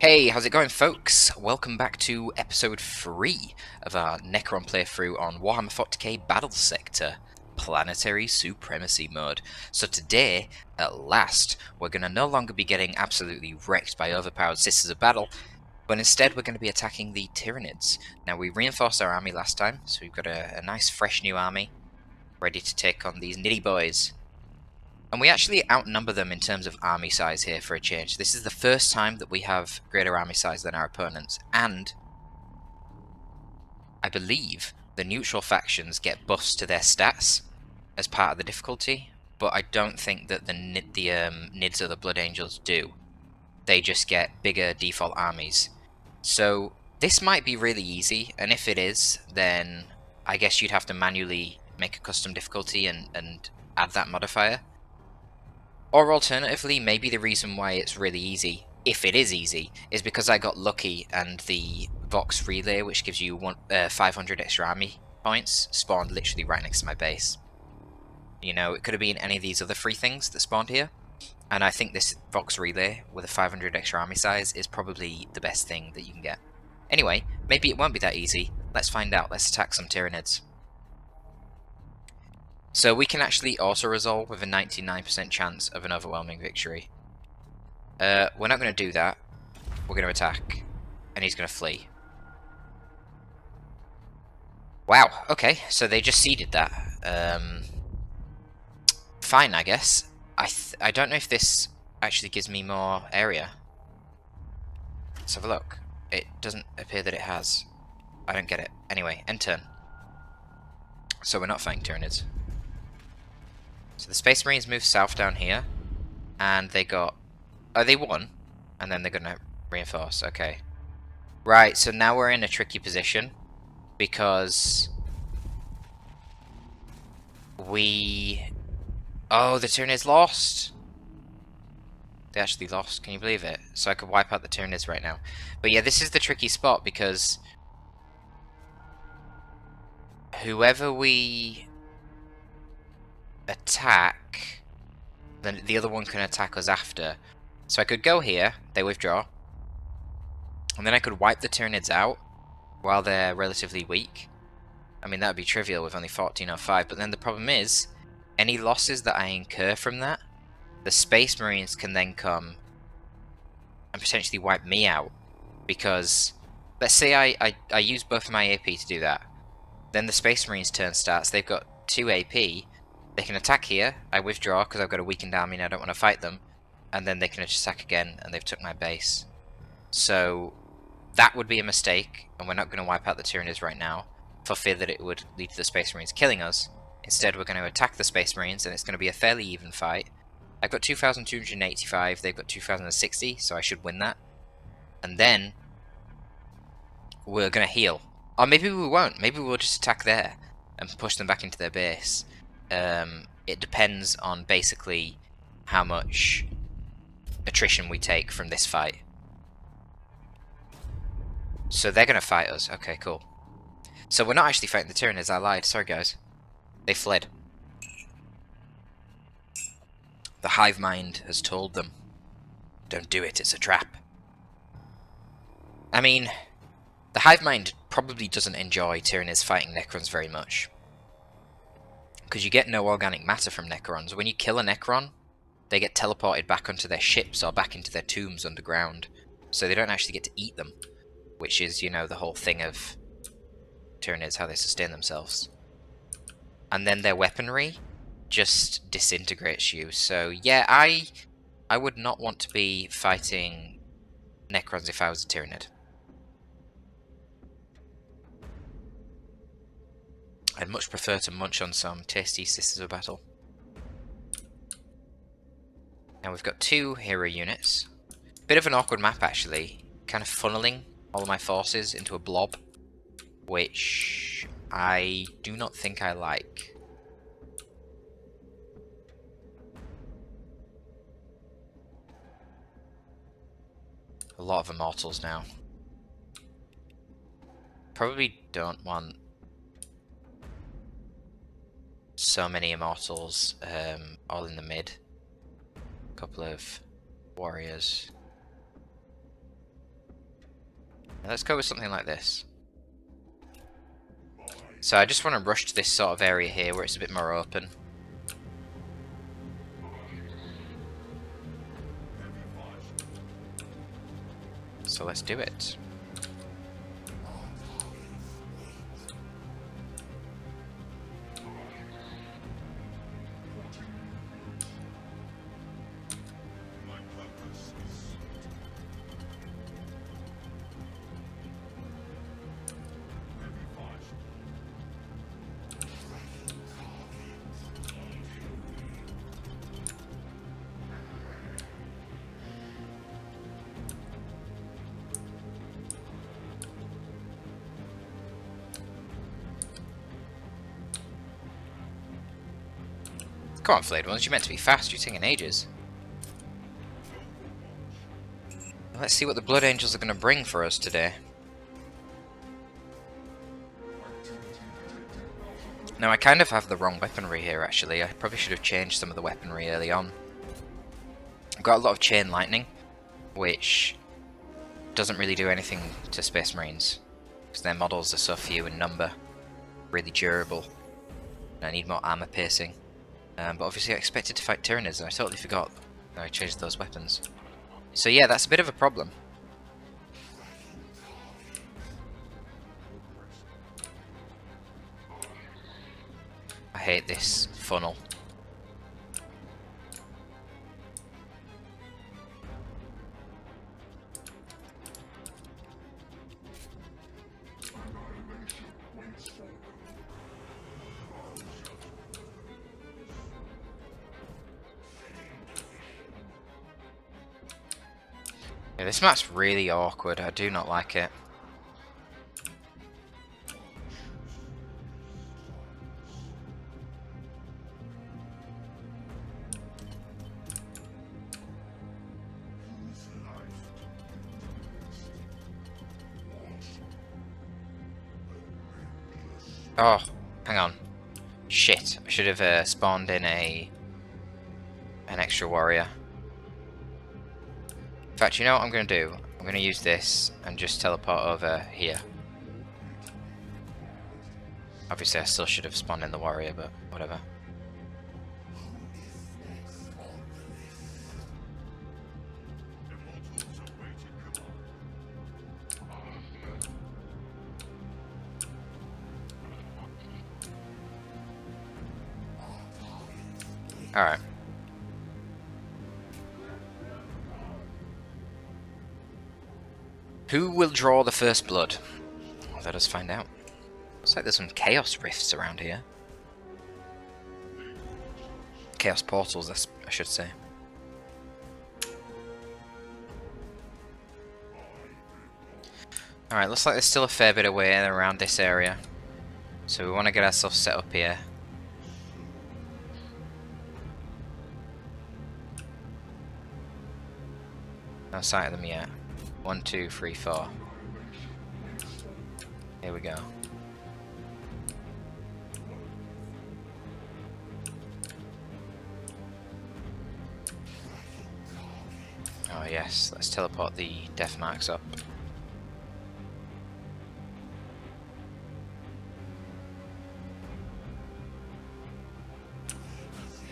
Hey, how's it going, folks? Welcome back to episode 3 of our Necron playthrough on Warhammer 40k Battlesector, Planetary Supremacy mode. So today, at last, we're going to no longer be getting absolutely wrecked by overpowered Sisters of Battle, but instead we're going to be attacking the tyranids. Now, we reinforced our army last time, so we've got a nice fresh new army, ready to take on these nitty boys. And we actually outnumber them in terms of army size here for a change. This is the first time that we have greater army size than our opponents, and I believe the neutral factions get buffs to their stats as part of the difficulty, but I don't think that the Nids or the Blood Angels do. They just get bigger default armies. So this might be really easy, and if it is, then I guess you'd have to manually make a custom difficulty and add that modifier. Or alternatively, maybe the reason why it's really easy, if it is easy, is because I got lucky and the Vox Relay, which gives you 500 extra army points, spawned literally right next to my base. You know, it could have been any of these other free things that spawned here, and I think this Vox Relay with a 500 extra army size is probably the best thing that you can get. Anyway, maybe it won't be that easy. Let's find out. Let's attack some Tyranids. So we can actually auto-resolve with a 99% chance of an overwhelming victory. We're not going to do that. We're going to attack. And he's going to flee. Wow, okay, so they just seeded that. Fine, I guess. I don't know if this actually gives me more area. Let's have a look. It doesn't appear that it has. I don't get it. Anyway, end turn. So we're not fighting Tyranids. So the Space Marines moved south down here, and they got... Oh, they won, and then they're going to reinforce, okay. Right, so now we're in a tricky position, because... Oh, the Tyranids lost! They actually lost, can you believe it? So I could wipe out the Tyranids right now. But yeah, this is the tricky spot, because... whoever we... attack, then the other one can attack us after. So I could go here, they withdraw, and then I could wipe the Tyranids out while they're relatively weak. I mean, that would be trivial with only 1405, but then the problem is, any losses that I incur from that, the Space Marines can then come and potentially wipe me out, because let's say I use both of my AP to do that, then the Space Marines turn starts, they've got 2 AP, they can attack here, I withdraw because I've got a weakened army and I don't want to fight them, and then they can attack again and they've took my base. So that would be a mistake, and we're not going to wipe out the Tyranids right now, for fear that it would lead to the Space Marines killing us. Instead we're going to attack the Space Marines, and it's going to be a fairly even fight. I've got 2,285, they've got 2,060, so I should win that. And then we're going to heal. Or maybe we won't, maybe we'll just attack there and push them back into their base. It depends on basically how much attrition we take from this fight. So they're going to fight us. Okay, cool. So we're not actually fighting the Tyranids, I lied. Sorry, guys. They fled. The hive mind has told them. Don't do it, it's a trap. I mean, the hive mind probably doesn't enjoy Tyranids fighting Necrons very much, because you get no organic matter from Necrons. When you kill a Necron, they get teleported back onto their ships or back into their tombs underground, so they don't actually get to eat them, which is, you know, the whole thing of Tyranids, how they sustain themselves. And then their weaponry just disintegrates you, so yeah, I would not want to be fighting Necrons if I was a Tyranid. I'd much prefer to munch on some tasty Sisters of Battle. Now we've got 2 hero units. Bit of an awkward map actually, kind of funneling all of my forces into a blob, which I do not think I like. A lot of immortals now. Probably don't want so many immortals all in the mid. A couple of warriors. Let's go with something like this. So I just want to rush to this sort of area here where it's a bit more open. So let's do it. Come on, Flayed Ones, you're meant to be fast, you're taking ages. Let's see what the Blood Angels are going to bring for us today. Now, I kind of have the wrong weaponry here, actually. I probably should have changed some of the weaponry early on. I've got a lot of Chain Lightning, which doesn't really do anything to Space Marines, because their models are so few in number, really durable, and I need more armor piercing. But obviously I expected to fight tyranids and I totally forgot that I changed those weapons. So yeah, that's a bit of a problem. I hate this funnel. Yeah, this map's really awkward, I do not like it. Oh, hang on. Shit, I should have spawned in an extra warrior. In fact, you know what I'm going to do? I'm going to use this and just teleport over here. Obviously I still should have spawned in the warrior, but whatever. Alright. Who will draw the first blood? Let us find out. Looks like there's some chaos rifts around here. Chaos portals, I should say. Alright, looks like there's still a fair bit of way around this area. So we want to get ourselves set up here. No sight of them yet. 1, 2, 3, 4. Here we go. Oh yes, let's teleport the death marks up.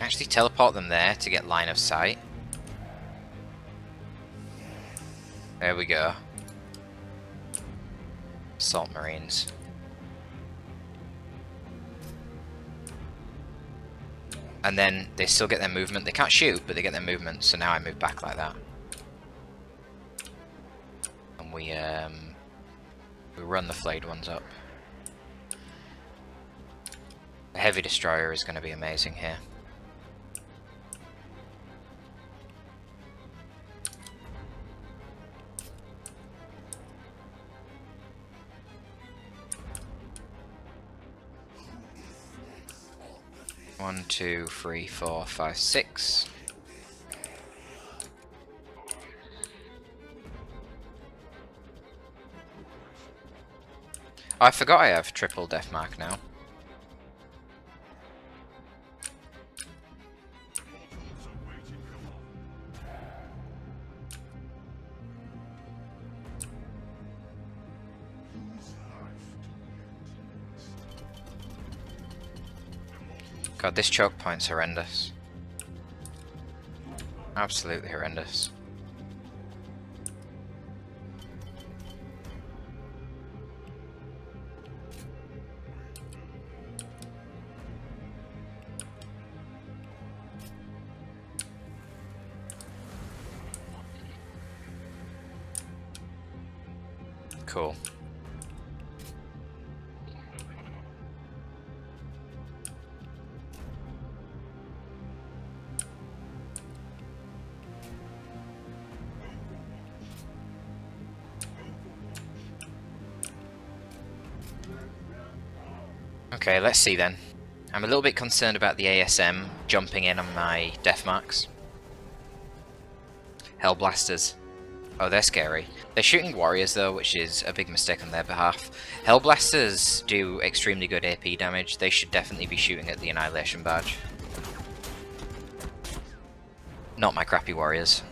Actually teleport them there to get line of sight. There we go. Assault Marines. And then they still get their movement. They can't shoot, but they get their movement, so now I move back like that. And we run the flayed ones up. The heavy destroyer is going to be amazing here. One, 2, 3, 4, 5, 6. Oh, I forgot I have triple death mark now. God, this choke point's horrendous. Absolutely horrendous. Cool. Okay, let's see then. I'm a little bit concerned about the ASM jumping in on my death marks. Hellblasters. Oh, they're scary. They're shooting warriors though, which is a big mistake on their behalf. Hellblasters do extremely good AP damage. They should definitely be shooting at the Annihilation Badge. Not my crappy warriors.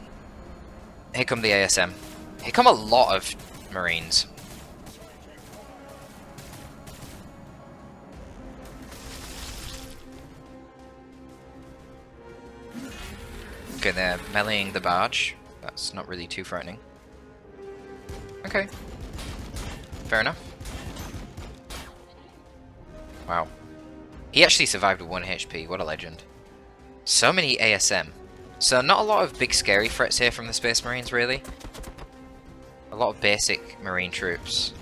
Here come the ASM. Here come a lot of Marines. Okay, they're meleeing the barge. That's not really too frightening. Okay. Fair enough. Wow. He actually survived with 1 HP, what a legend. So many ASM. So not a lot of big scary threats here from the Space Marines, really. A lot of basic Marine troops.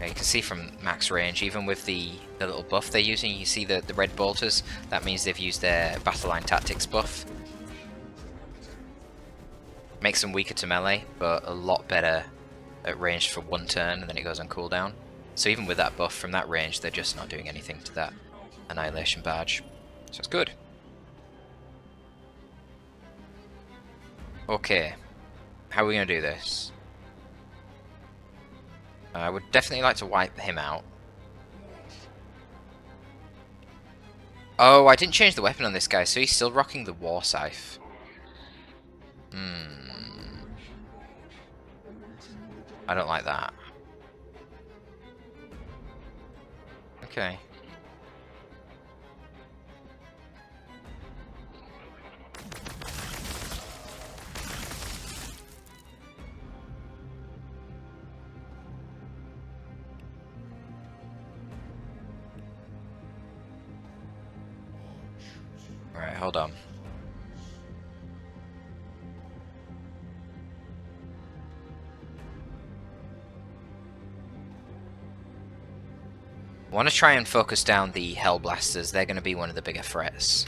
Yeah, you can see from max range, even with the little buff they're using, you see the red bolters, that means they've used their Battle Line Tactics buff. Makes them weaker to melee, but a lot better at range for 1 turn, and then it goes on cooldown. So even with that buff from that range, they're just not doing anything to that Annihilation Badge. So it's good. Okay, how are we going to do this? I would definitely like to wipe him out. Oh, I didn't change the weapon on this guy, so he's still rocking the War Scythe. I don't like that. Okay. Alright, hold on. I want to try and focus down the Hellblasters. They're going to be one of the bigger threats.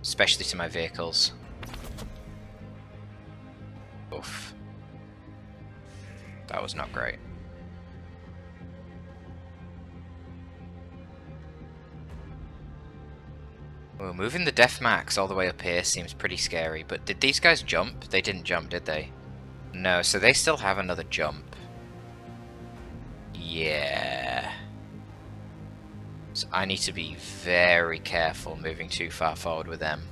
Especially to my vehicles. Oof. That was not great. Well, moving the Death Max all the way up here seems pretty scary, but did these guys jump? They didn't jump, did they? No, so they still have another jump. Yeah. So I need to be very careful moving too far forward with them.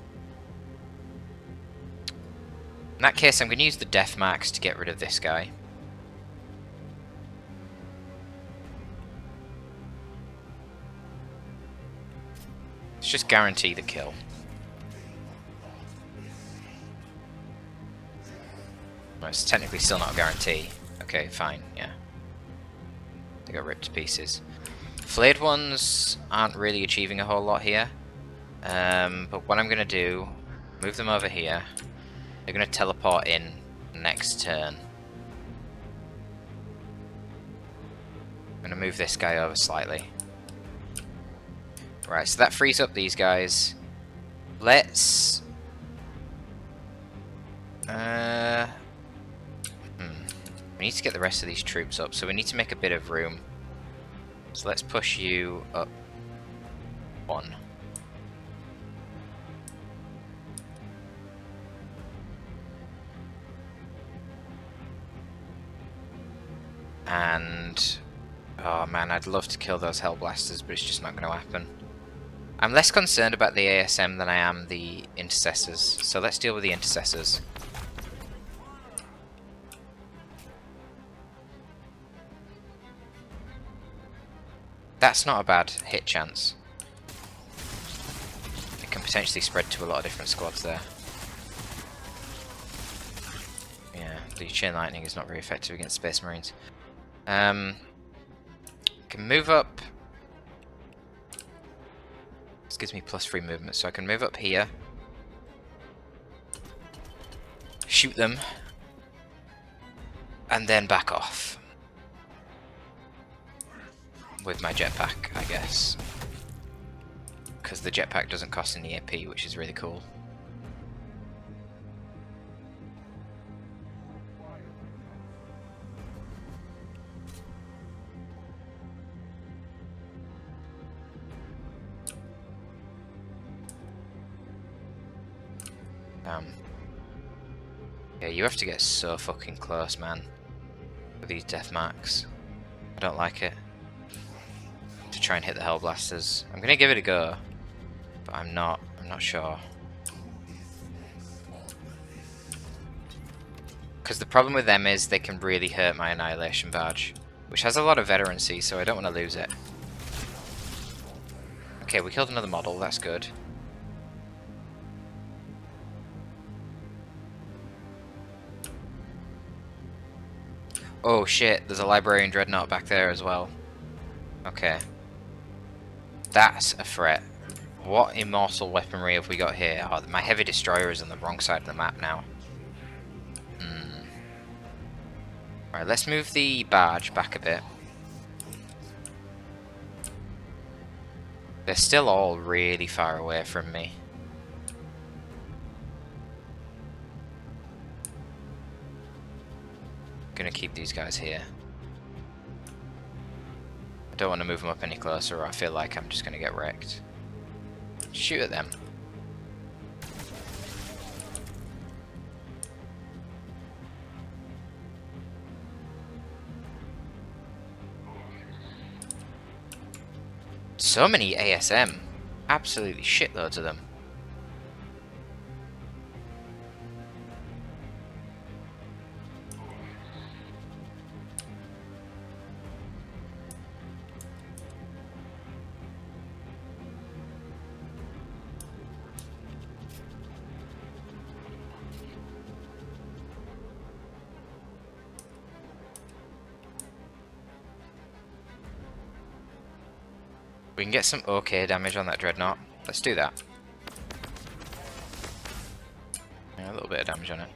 In that case, I'm going to use the Death Max to get rid of this guy. Let's just guarantee the kill. Well, it's technically still not a guarantee. Okay, fine, yeah. They got ripped to pieces. Flayed ones aren't really achieving a whole lot here. But what I'm going to do, move them over here. They're going to teleport in next turn. I'm going to move this guy over slightly. Right, so that frees up these guys. Let's... We need to get the rest of these troops up, so we need to make a bit of room. So let's push you up 1. And... oh man, I'd love to kill those Hellblasters, but it's just not going to happen. I'm less concerned about the ASM than I am the Intercessors, so let's deal with the Intercessors. That's not a bad hit chance. It can potentially spread to a lot of different squads there. Yeah, the chain lightning is not very effective against Space Marines. Can move up. This gives me +3 movement, so I can move up here. Shoot them. And then back off. With my jetpack, I guess. Because the jetpack doesn't cost any AP, which is really cool. Yeah, you have to get so fucking close, man, with these death marks. I don't like it. To try and hit the Hellblasters. I'm gonna give it a go, but I'm not sure. Because the problem with them is they can really hurt my Annihilation Barge, which has a lot of veterancy, so I don't want to lose it. Okay, we killed another model, that's good. Oh shit, there's a Librarian Dreadnought back there as well. Okay. That's a threat. What immortal weaponry have we got here? Oh, my Heavy Destroyer is on the wrong side of the map now. Right, let's move the barge back a bit. They're still all really far away from me. Gonna keep these guys here. I don't want to move them up any closer, or I feel like I'm just gonna get wrecked. Shoot at them. So many ASM. Absolutely shitloads of them. We can get some okay damage on that Dreadnought. Let's do that. Yeah, a little bit of damage on it.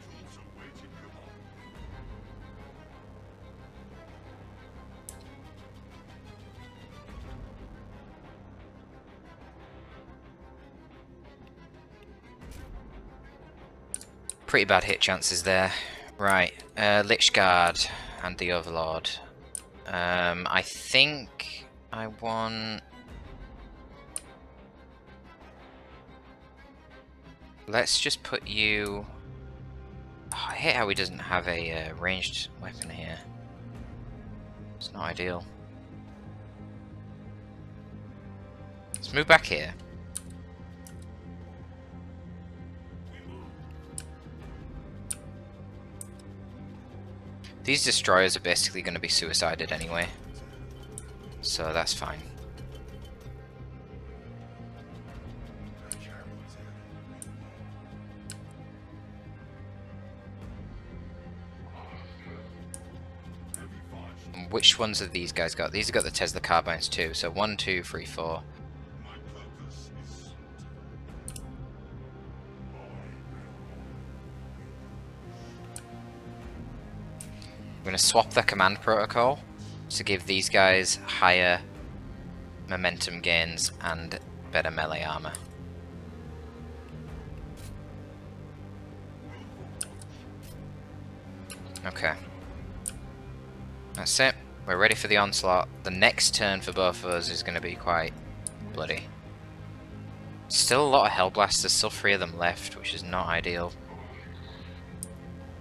Pretty bad hit chances there. Right, Lich Guard and the Overlord. I think I want... Let's just put you... Oh, I hate how he doesn't have a ranged weapon here. It's not ideal. Let's move back here. These destroyers are basically going to be suicided anyway, so that's fine. Which ones have these guys got? These have got the Tesla carbines too, so 1, 2, 3, 4. I'm going to swap the command protocol to give these guys higher momentum gains and better melee armor. Okay. That's it. We're ready for the onslaught. The next turn for both of us is going to be quite bloody. Still a lot of Hellblasters, still 3 of them left, which is not ideal.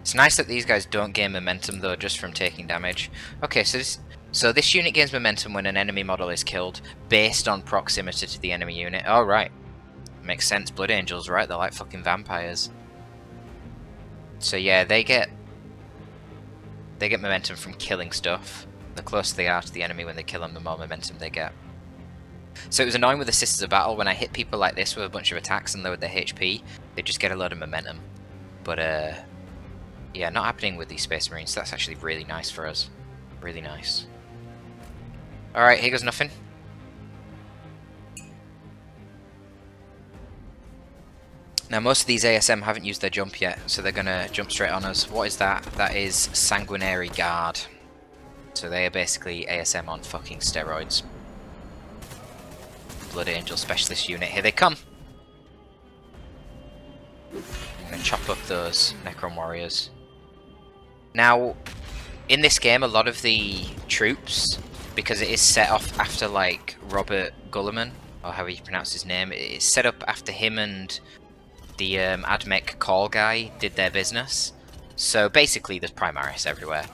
It's nice that these guys don't gain momentum though, just from taking damage. Okay, so this unit gains momentum when an enemy model is killed, based on proximity to the enemy unit. Oh right, makes sense. Blood Angels, right? They're like fucking vampires. So yeah, they get momentum from killing stuff. The closer they are to the enemy when they kill them, the more momentum they get. So it was annoying with the Sisters of Battle. When I hit people like this with a bunch of attacks and lowered their HP, they just get a load of momentum. But yeah, not happening with these Space Marines. That's actually really nice for us. Really nice. Alright, here goes nothing. Now most of these ASM haven't used their jump yet, so they're gonna jump straight on us. What is that? That is Sanguinary Guard. So they are basically ASM on fucking steroids. Blood Angel Specialist Unit, here they come! I'm gonna chop up those Necron Warriors. Now, in this game, a lot of the troops, because it is set off after, like, Robert Gulliman, or however you pronounce his name, it's set up after him and the Admech Call guy did their business. So basically there's Primaris everywhere.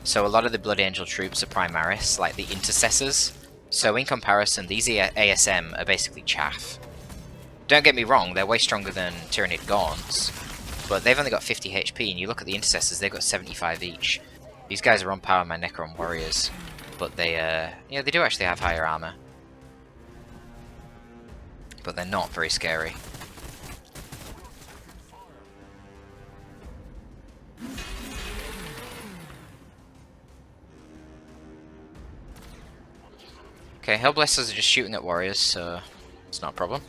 So a lot of the Blood Angel troops are Primaris, like the Intercessors. So in comparison, these ASM are basically chaff. Don't get me wrong, they're way stronger than Tyranid Gaunts, but they've only got 50 HP, and you look at the Intercessors, they've got 75 each. These guys are on par with my Necron Warriors, but they, yeah, they do actually have higher armor. But they're not very scary. Okay, Hellblasters are just shooting at warriors, so it's not a problem.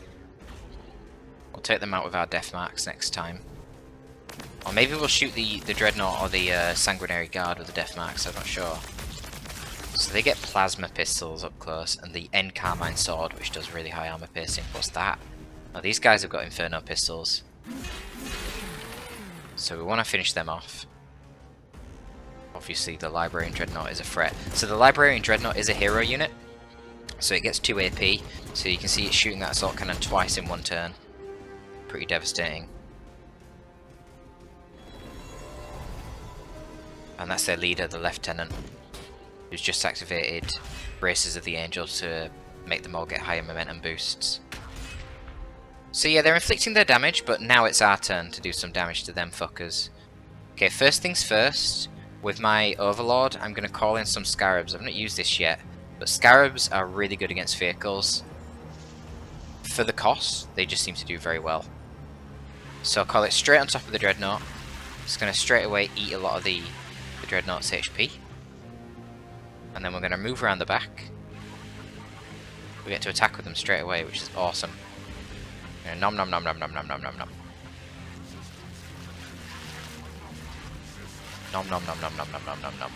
We'll take them out with our death marks next time. Or maybe we'll shoot the Dreadnought or the Sanguinary Guard with the death marks, I'm not sure. So they get plasma pistols up close, and the End Carmine Sword, which does really high armor piercing. What's that? Oh, these guys have got Inferno pistols. So we want to finish them off. Obviously the Librarian Dreadnought is a threat. So the Librarian Dreadnought is a hero unit. So it gets 2 AP, so you can see it's shooting that assault cannon twice in one turn. Pretty devastating. And that's their leader, the Lieutenant, who's just activated Braces of the Angel to make them all get higher momentum boosts. So yeah, they're inflicting their damage, but now it's our turn to do some damage to them fuckers. Okay, first things first, with my Overlord, I'm going to call in some Scarabs. I've not used this yet. But Scarabs are really good against vehicles. For the cost, they just seem to do very well. So I'll call it straight on top of the Dreadnought. It's going to straight away eat a lot of the Dreadnought's HP. And then we're going to move around the back. We get to attack with them straight away, which is awesome. Nom nom nom nom nom nom nom nom nom. Nom nom nom nom nom nom nom nom nom.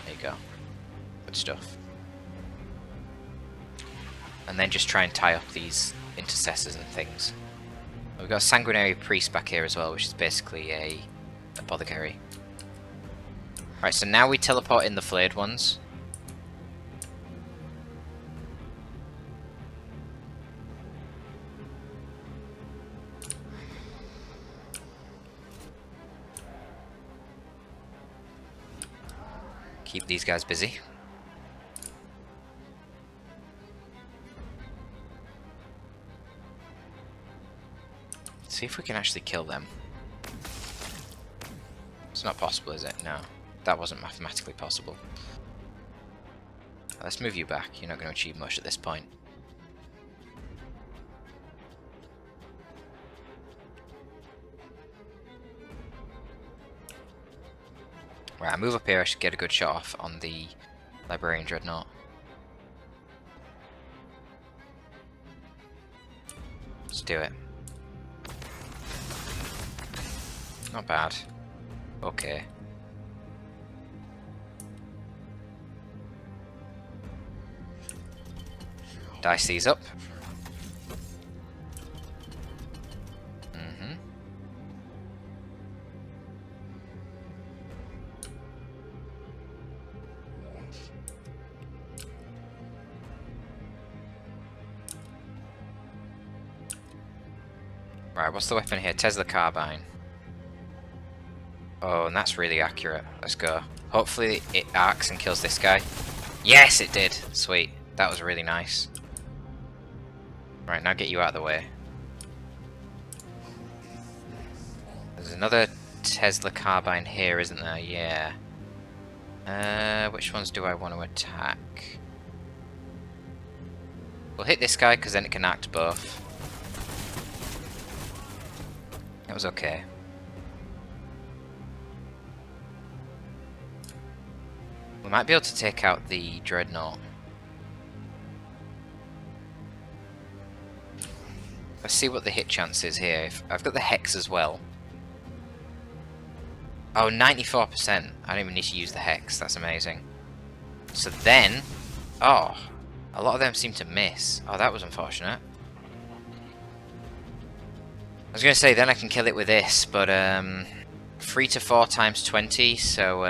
There you go. Good stuff. And then just try and tie up these Intercessors and things. We've got a Sanguinary Priest back here as well, which is basically a Apothecary. Right, so now we teleport in the flayed ones. Keep these guys busy. See if we can actually kill them. It's not possible, is it? No. That wasn't mathematically possible. Let's move you back. You're not going to achieve much at this point. Right, I move up here. I should get a good shot off on the Librarian Dreadnought. Let's do it. Not bad. Okay. Dice these up. Right, what's the weapon here? Tesla Carbine. Oh, and that's really accurate. Let's go. Hopefully it arcs and kills this guy. Yes, it did. Sweet. That was really nice. Right, now get you out of the way. There's another Tesla Carbine here, isn't there? Yeah. Which ones do I want to attack? We'll hit this guy because then it can act both. That was okay. We might be able to take out the Dreadnought. Let's see what the hit chance is here. I've got the Hex as well. Oh, 94%. I don't even need to use the Hex. That's amazing. So then... Oh, a lot of them seem to miss. Oh, that was unfortunate. I was going to say, then I can kill it with this, but 3 to 4 times 20, so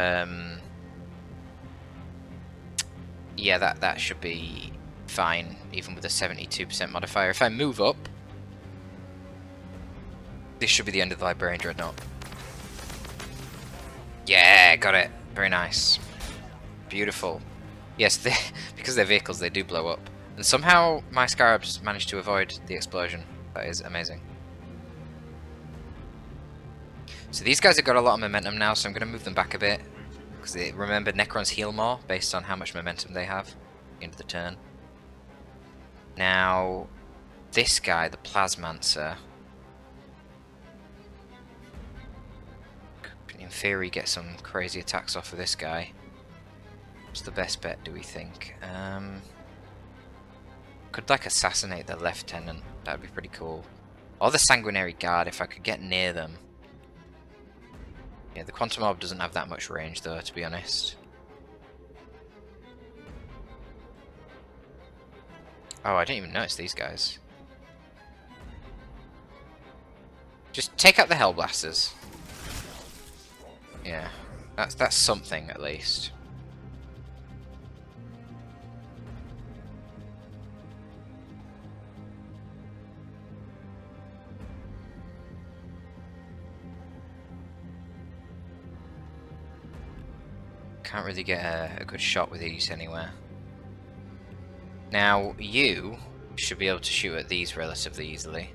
yeah, that should be fine, even with a 72% modifier. If I move up, this should be the end of the Librarian Dreadnought. Yeah, got it. Very nice. Beautiful. Yes, because they're vehicles, they do blow up. And somehow my Scarabs managed to avoid the explosion. That is amazing. So these guys have got a lot of momentum now, so I'm going to move them back a bit. Because remember, Necrons heal more based on how much momentum they have at the end of the turn. Now, this guy, the Plasmancer, in theory get some crazy attacks off of this guy. What's the best bet, do we think? Could like assassinate the Lieutenant, that would be pretty cool. Or the Sanguinary Guard if I could get near them. Yeah, the Quantum Orb doesn't have that much range though, to be honest. Oh, I didn't even notice these guys. Just take out the Hellblasters. Yeah, that's something at least. Can't really get a good shot with these anywhere. Now, you should be able to shoot at these relatively easily.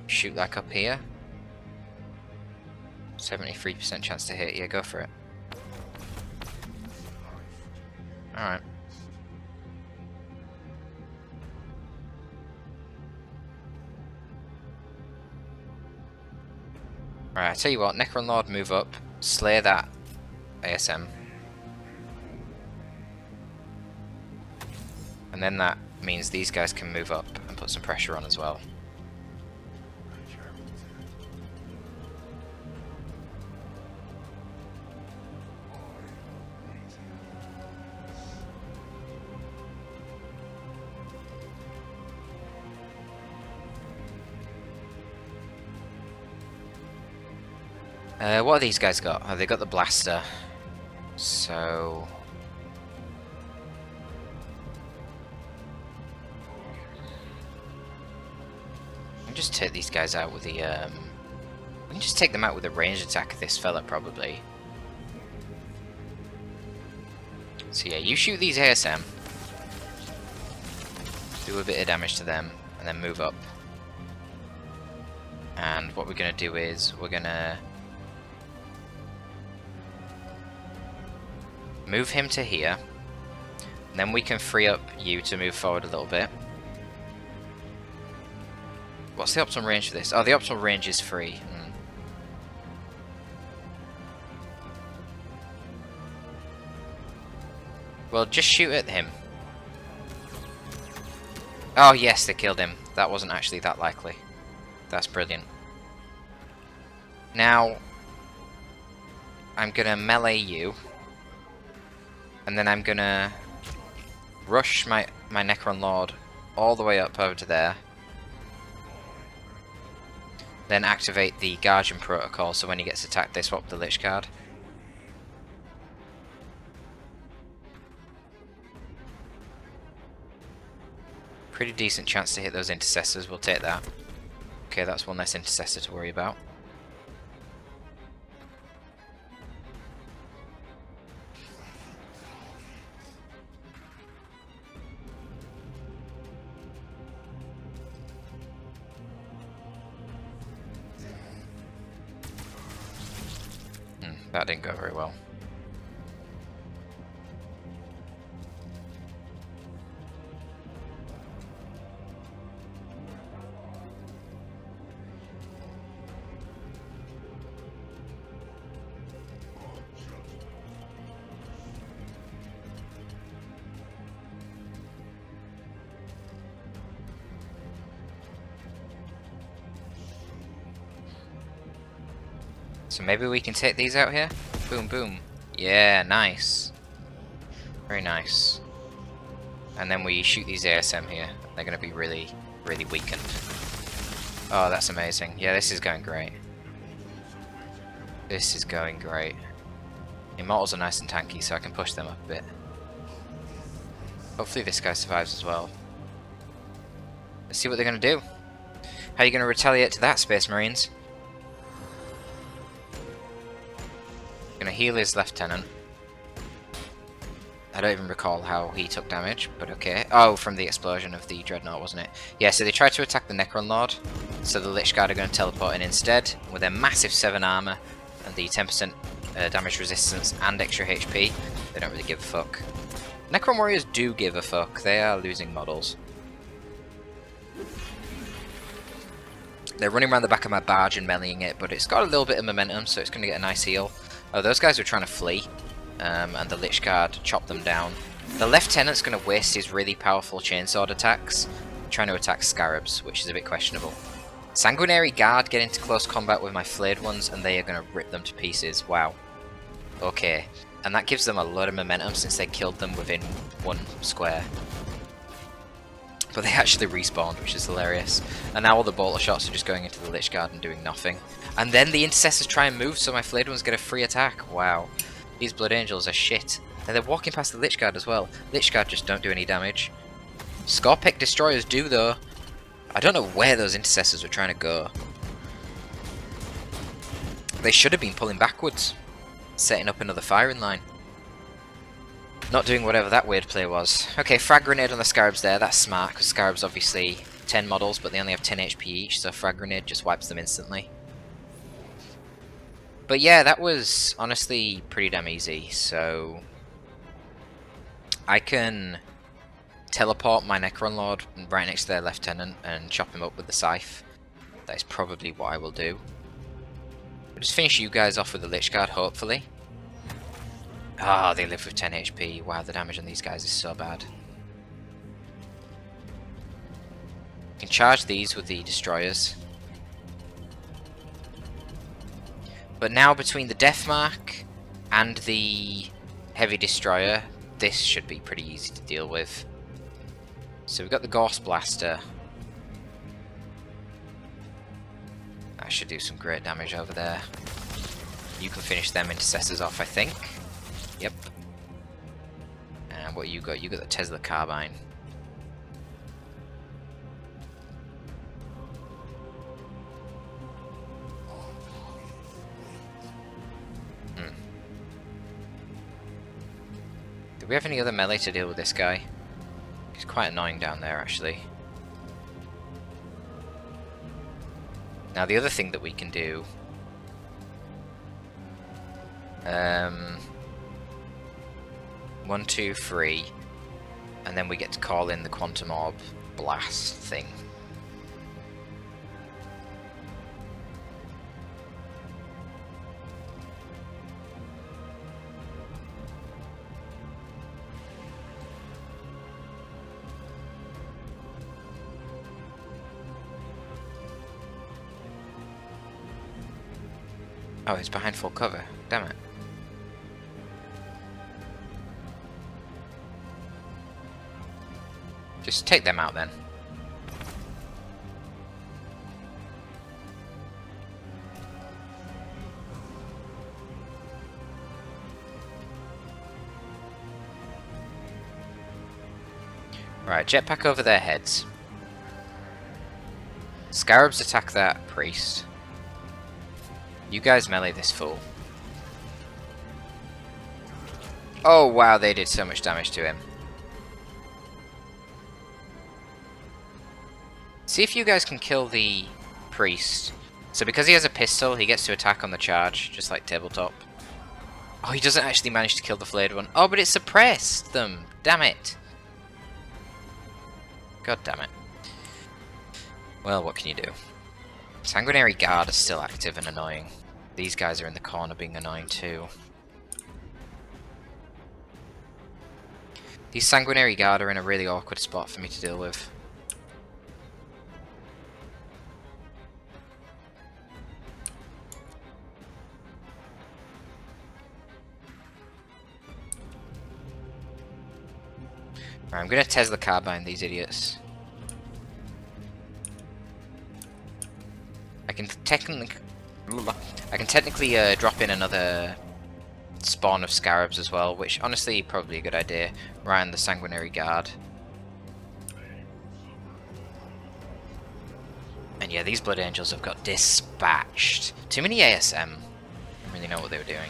Shoot like up here. 73% chance to hit. Yeah, go for it. Alright. Right, I tell you what, Necron Lord, move up, slay that ASM. And then that means these guys can move up and put some pressure on as well. What have these guys got? Oh, they got the blaster. So... I can just take these guys out with the, we can just take them out with a ranged attack of this fella, probably. So yeah, you shoot these ASM. Do a bit of damage to them, and then move up. And what we're going to do is, we're going to... move him to here, and then we can free up you to move forward a little bit. What's the optimal range for this? Oh, the optimal range is 3. Well, just shoot at him. Oh yes, they killed him. That wasn't actually that likely. That's brilliant. Now, I'm gonna melee you. And then I'm gonna rush my Necron Lord all the way up over to there. Then activate the Guardian Protocol, so when he gets attacked they swap the Lich card. Pretty decent chance to hit those Intercessors, we'll take that. Okay, that's one less Intercessor to worry about. That didn't go very well. So maybe we can take these out here? Boom, boom. Yeah, nice. Very nice. And then we shoot these ASM here. They're going to be really, really weakened. Oh, that's amazing. Yeah, this is going great. This is going great. Immortals are nice and tanky, so I can push them up a bit. Hopefully this guy survives as well. Let's see what they're going to do. How are you going to retaliate to that, Space Marines? Going to heal his lieutenant. I don't even recall how he took damage, but okay. Oh, from the explosion of the Dreadnought, wasn't it? Yeah, so they tried to attack the Necron Lord, so the Lich Guard are going to teleport in instead, with their massive 7 armor, and the 10% damage resistance and extra HP. They don't really give a fuck. Necron Warriors do give a fuck, they are losing models. They're running around the back of my barge and meleeing it, but it's got a little bit of momentum, so it's going to get a nice heal. Oh, those guys were trying to flee. And the Lich Guard chopped them down. The Lieutenant's going to waste his really powerful chainsword attacks trying to attack Scarabs, which is a bit questionable. Sanguinary Guard get into close combat with my flayed ones, and they are going to rip them to pieces. Wow. Okay. And that gives them a lot of momentum since they killed them within 1 square. But they actually respawned, which is hilarious. And now all the bolter shots are just going into the Lich Guard and doing nothing. And then the Intercessors try and move, so my flayed ones get a free attack. Wow. These Blood Angels are shit. And they're walking past the Lich Guard as well. Lich Guard just don't do any damage. Scorpic Destroyers do, though. I don't know where those Intercessors were trying to go. They should have been pulling backwards. Setting up another firing line. Not doing whatever that weird play was. Okay, Frag Grenade on the Scarabs there. That's smart, because Scarabs obviously 10 models, but they only have 10 HP each, so Frag Grenade just wipes them instantly. But yeah, that was honestly pretty damn easy, so I can teleport my Necron Lord right next to their Lieutenant and chop him up with the Scythe. That is probably what I will do. We'll just finish you guys off with the Lich Guard, hopefully. Ah, they live with 10 HP. Wow, the damage on these guys is so bad. You can charge these with the Destroyers. But now between the Deathmark and the Heavy Destroyer, this should be pretty easy to deal with. So we've got the Gauss Blaster. That should do some great damage over there. You can finish them Intercessors off, I think. Yep. And what you got? You got the Tesla Carbine. Do we have any other melee to deal with this guy? He's quite annoying down there, actually. Now, the other thing that we can do... 1, 2, 3, and then we get to call in the Quantum Orb Blast thing. Oh, he's behind full cover. Damn it. Just take them out then. Right, jetpack over their heads. Scarabs attack that priest. You guys melee this fool. Oh wow, they did so much damage to him. See if you guys can kill the priest. So because he has a pistol, he gets to attack on the charge, just like tabletop. Oh, he doesn't actually manage to kill the flayed one. Oh, but it suppressed them. Damn it. God damn it. Well, what can you do? Sanguinary Guard is still active and annoying. These guys are in the corner being annoying too. These Sanguinary Guard are in a really awkward spot for me to deal with. Right, I'm gonna Tesla carbine these idiots. I can technically drop in another spawn of scarabs as well, which honestly probably a good idea. Right on the sanguinary guard. And yeah, these blood angels have got dispatched. Too many ASM. I don't really know what they were doing.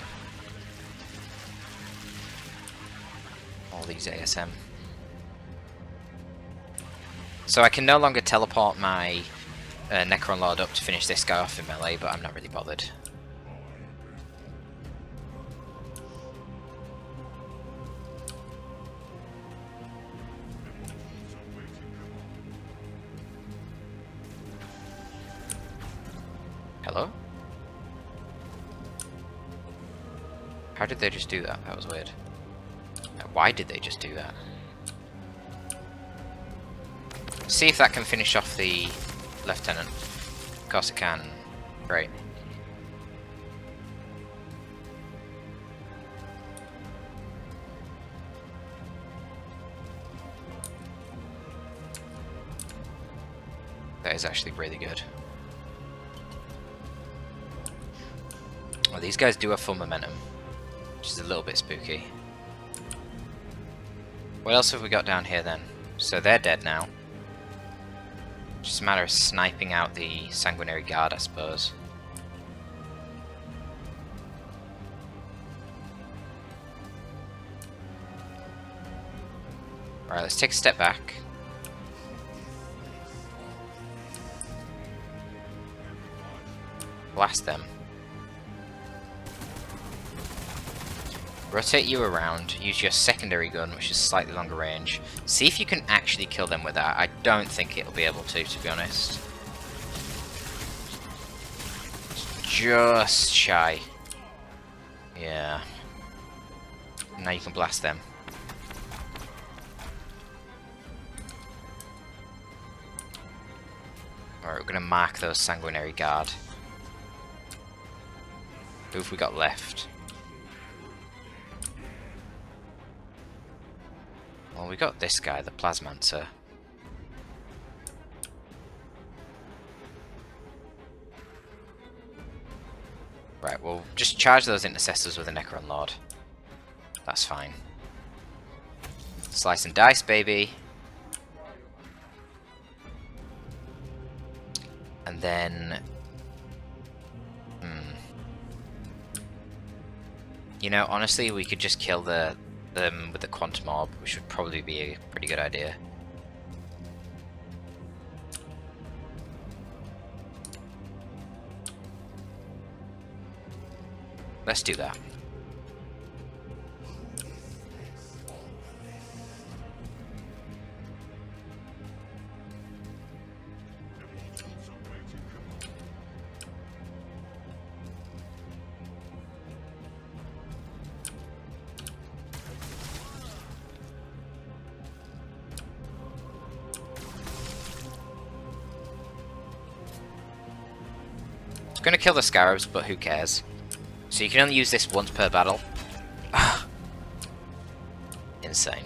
All these ASM. So I can no longer teleport my Necron Lord up to finish this guy off in melee, but I'm not really bothered. Hello? How did they just do that? That was weird. Why did they just do that? See if that can finish off the lieutenant. Of course it can. Great. That is actually really good. Well, these guys do have full momentum, which is a little bit spooky. What else have we got down here then? So they're dead now. Just a matter of sniping out the sanguinary guard, I suppose. Alright, let's take a step back. Blast them. Rotate you around, use your secondary gun, which is slightly longer range. See if you can actually kill them with that. I don't think it'll be able to be honest. Just shy. Yeah. Now you can blast them. Alright, we're gonna mark those sanguinary guard. Who have we got left? Well, we got this guy, the Plasmancer. Right, we'll just charge those intercessors with a Necron Lord. That's fine. Slice and dice, baby. And then... You know, honestly, we could just kill them with the Quantum Orb, which would probably be a pretty good idea. Let's do that. Gonna kill the scarabs, but who cares? So you can only use this once per battle. Insane.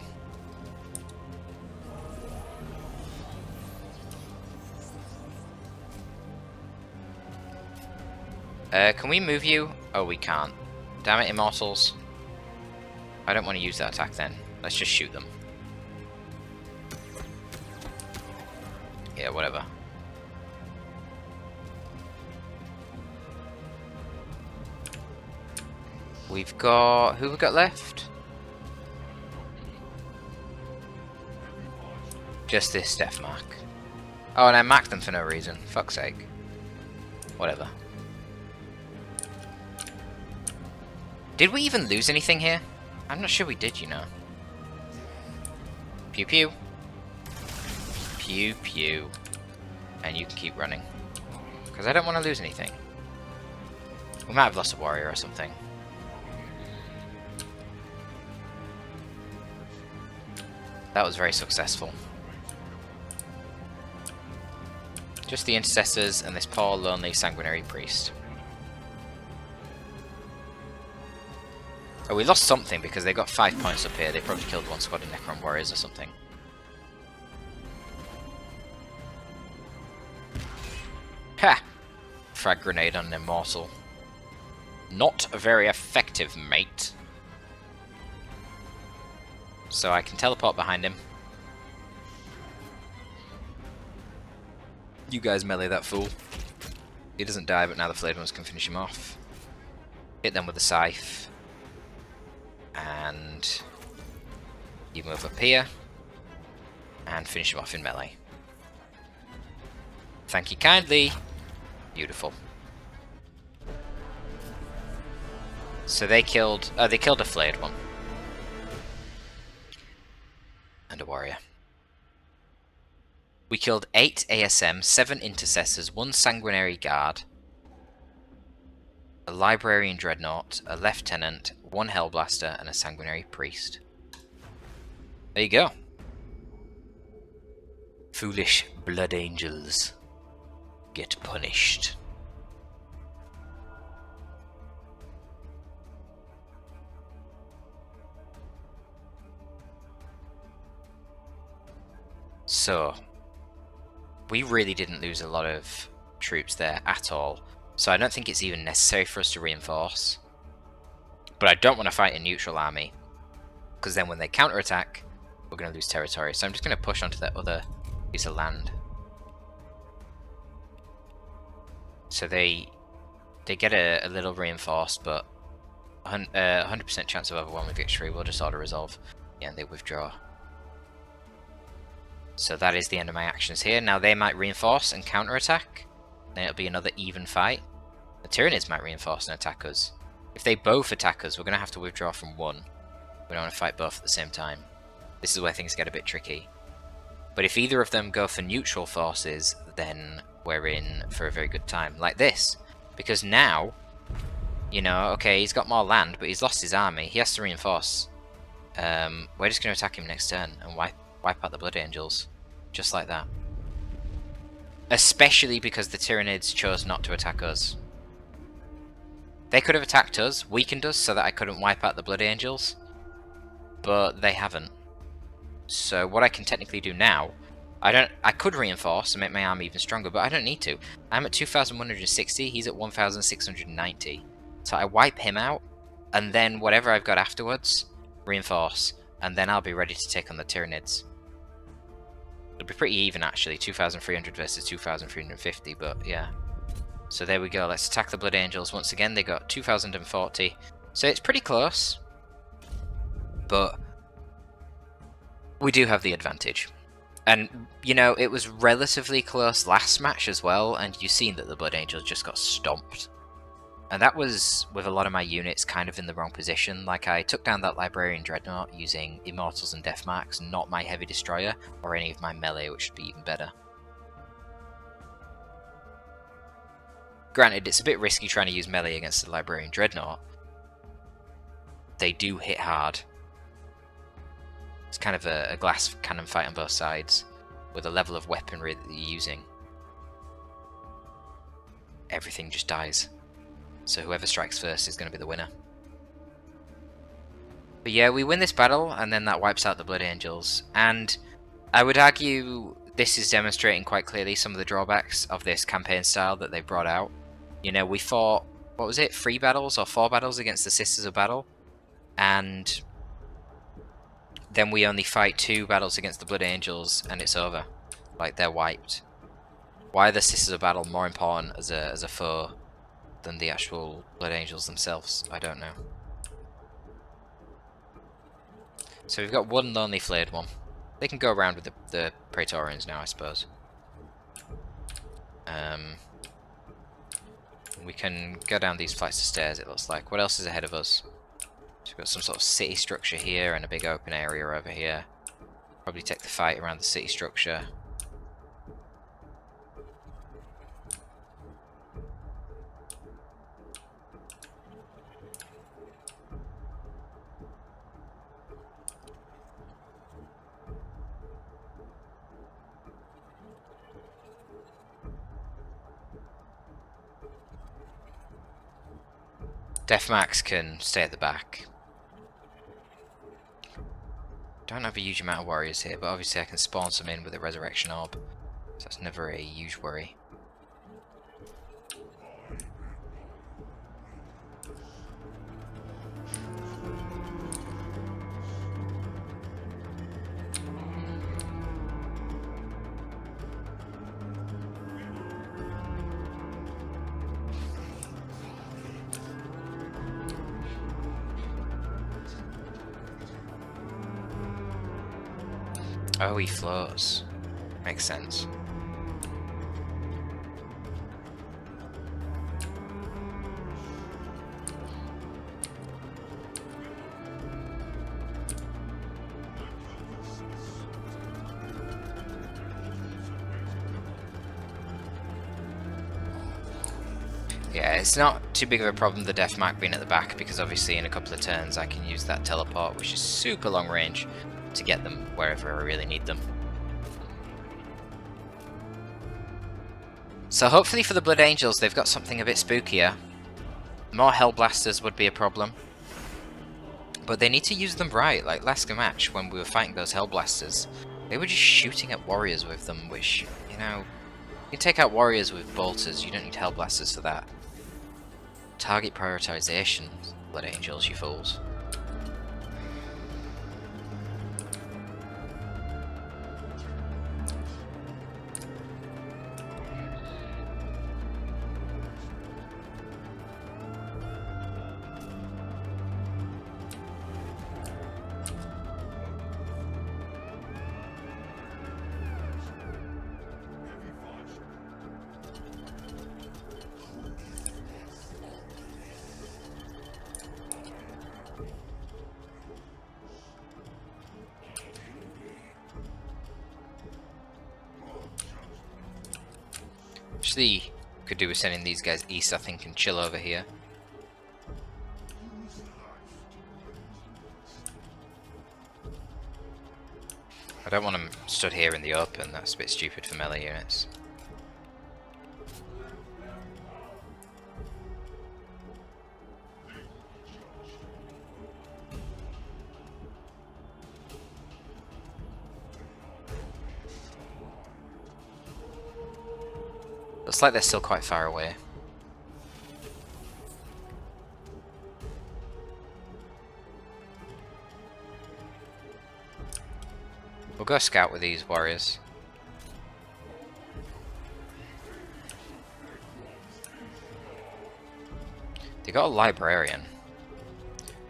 Can we move you? Oh, we can't. Damn it, Immortals. I don't want to use that attack then. Let's just shoot them. Yeah, whatever. We've got... who have we got left? Just this death mark. Oh, and I marked them for no reason. Fuck's sake. Whatever. Did we even lose anything here? I'm not sure we did, you know. Pew pew. Pew pew. And you can keep running. Because I don't want to lose anything. We might have lost a warrior or something. That was very successful. Just the intercessors and this poor lonely sanguinary priest. Oh, we lost something because they got 5 points up here. They probably killed one squad of Necron warriors or something. Ha! Frag grenade on an immortal. Not very effective, mate. So I can teleport behind him. You guys melee that fool. He doesn't die, but now the flayed ones can finish him off. Hit them with the scythe. And you move up here. And finish him off in melee. Thank you kindly. Beautiful. So they killed a flayed one. And a warrior. We killed 8 ASM, 7 intercessors, 1 sanguinary guard, a librarian dreadnought, a lieutenant, 1 hellblaster, and a sanguinary priest. There you go. Foolish blood angels get punished. So, we really didn't lose a lot of troops there at all, so I don't think it's even necessary for us to reinforce. But I don't want to fight a neutral army, because then when they counterattack, we're going to lose territory. So I'm just going to push onto that other piece of land. So they get a little reinforced, but 100% chance of overwhelming victory. We'll just auto-resolve. Yeah, and they withdraw. So that is the end of my actions here. Now they might reinforce and counterattack. Then it'll be another even fight. The Tyranids might reinforce and attack us. If they both attack us, we're going to have to withdraw from one. We don't want to fight both at the same time. This is where things get a bit tricky. But if either of them go for neutral forces, then we're in for a very good time. Like this. Because now, you know, okay, he's got more land, but he's lost his army. He has to reinforce. We're just going to attack him next turn and wipe out the Blood Angels. Just like that. Especially because the Tyranids chose not to attack us. They could have attacked us, weakened us so that I couldn't wipe out the Blood Angels. But they haven't. So what I can technically do now, I could reinforce and make my army even stronger, but I don't need to. I'm at 2,160, he's at 1,690. So I wipe him out, and then whatever I've got afterwards, reinforce, and then I'll be ready to take on the Tyranids. It'll be pretty even actually, 2,300 versus 2,350, but yeah. So there we go, let's attack the Blood Angels. Once again, they got 2,040, so it's pretty close. But we do have the advantage. And, you know, it was relatively close last match as well, and you've seen that the Blood Angels just got stomped. And that was with a lot of my units kind of in the wrong position. Like, I took down that Librarian Dreadnought using Immortals and Deathmarks, not my Heavy Destroyer, or any of my melee, which would be even better. Granted, it's a bit risky trying to use melee against the Librarian Dreadnought. They do hit hard. It's kind of a glass cannon fight on both sides, with the level of weaponry that you're using. Everything just dies. So whoever strikes first is going to be the winner. But yeah, we win this battle, and then that wipes out the Blood Angels. And I would argue this is demonstrating quite clearly some of the drawbacks of this campaign style that they brought out. You know, we fought, what was it, 3 battles or 4 battles against the Sisters of Battle, and then we only fight 2 battles against the Blood Angels, and it's over. Like, they're wiped. Why are the Sisters of Battle more important as a foe than the actual Blood Angels themselves? I don't know. So we've got one lonely flayed one. They can go around with the Praetorians now, I suppose. We can go down these flights of stairs, it looks like. What else is ahead of us? So we've got some sort of city structure here and a big open area over here. Probably take the fight around the city structure. Deathmax can stay at the back. Don't have a huge amount of warriors here, but obviously I can spawn some in with a resurrection orb. So that's never a huge worry. Oh, he floats. Makes sense. Yeah, it's not too big of a problem, the death mark being at the back, because obviously in a couple of turns I can use that teleport, which is super long range, to get them wherever I really need them. So hopefully for the Blood Angels they've got something a bit spookier. More Hellblasters would be a problem. But they need to use them right, like last match when we were fighting those Hellblasters. They were just shooting at warriors with them, which, you know, you can take out warriors with bolters, you don't need Hellblasters for that. Target prioritization, Blood Angels, you fools. Actually, could do with sending these guys east, I think, and chill over here. I don't want them stood here in the open, that's a bit stupid for melee units. Looks like they're still quite far away. We'll go scout with these warriors. They got a librarian.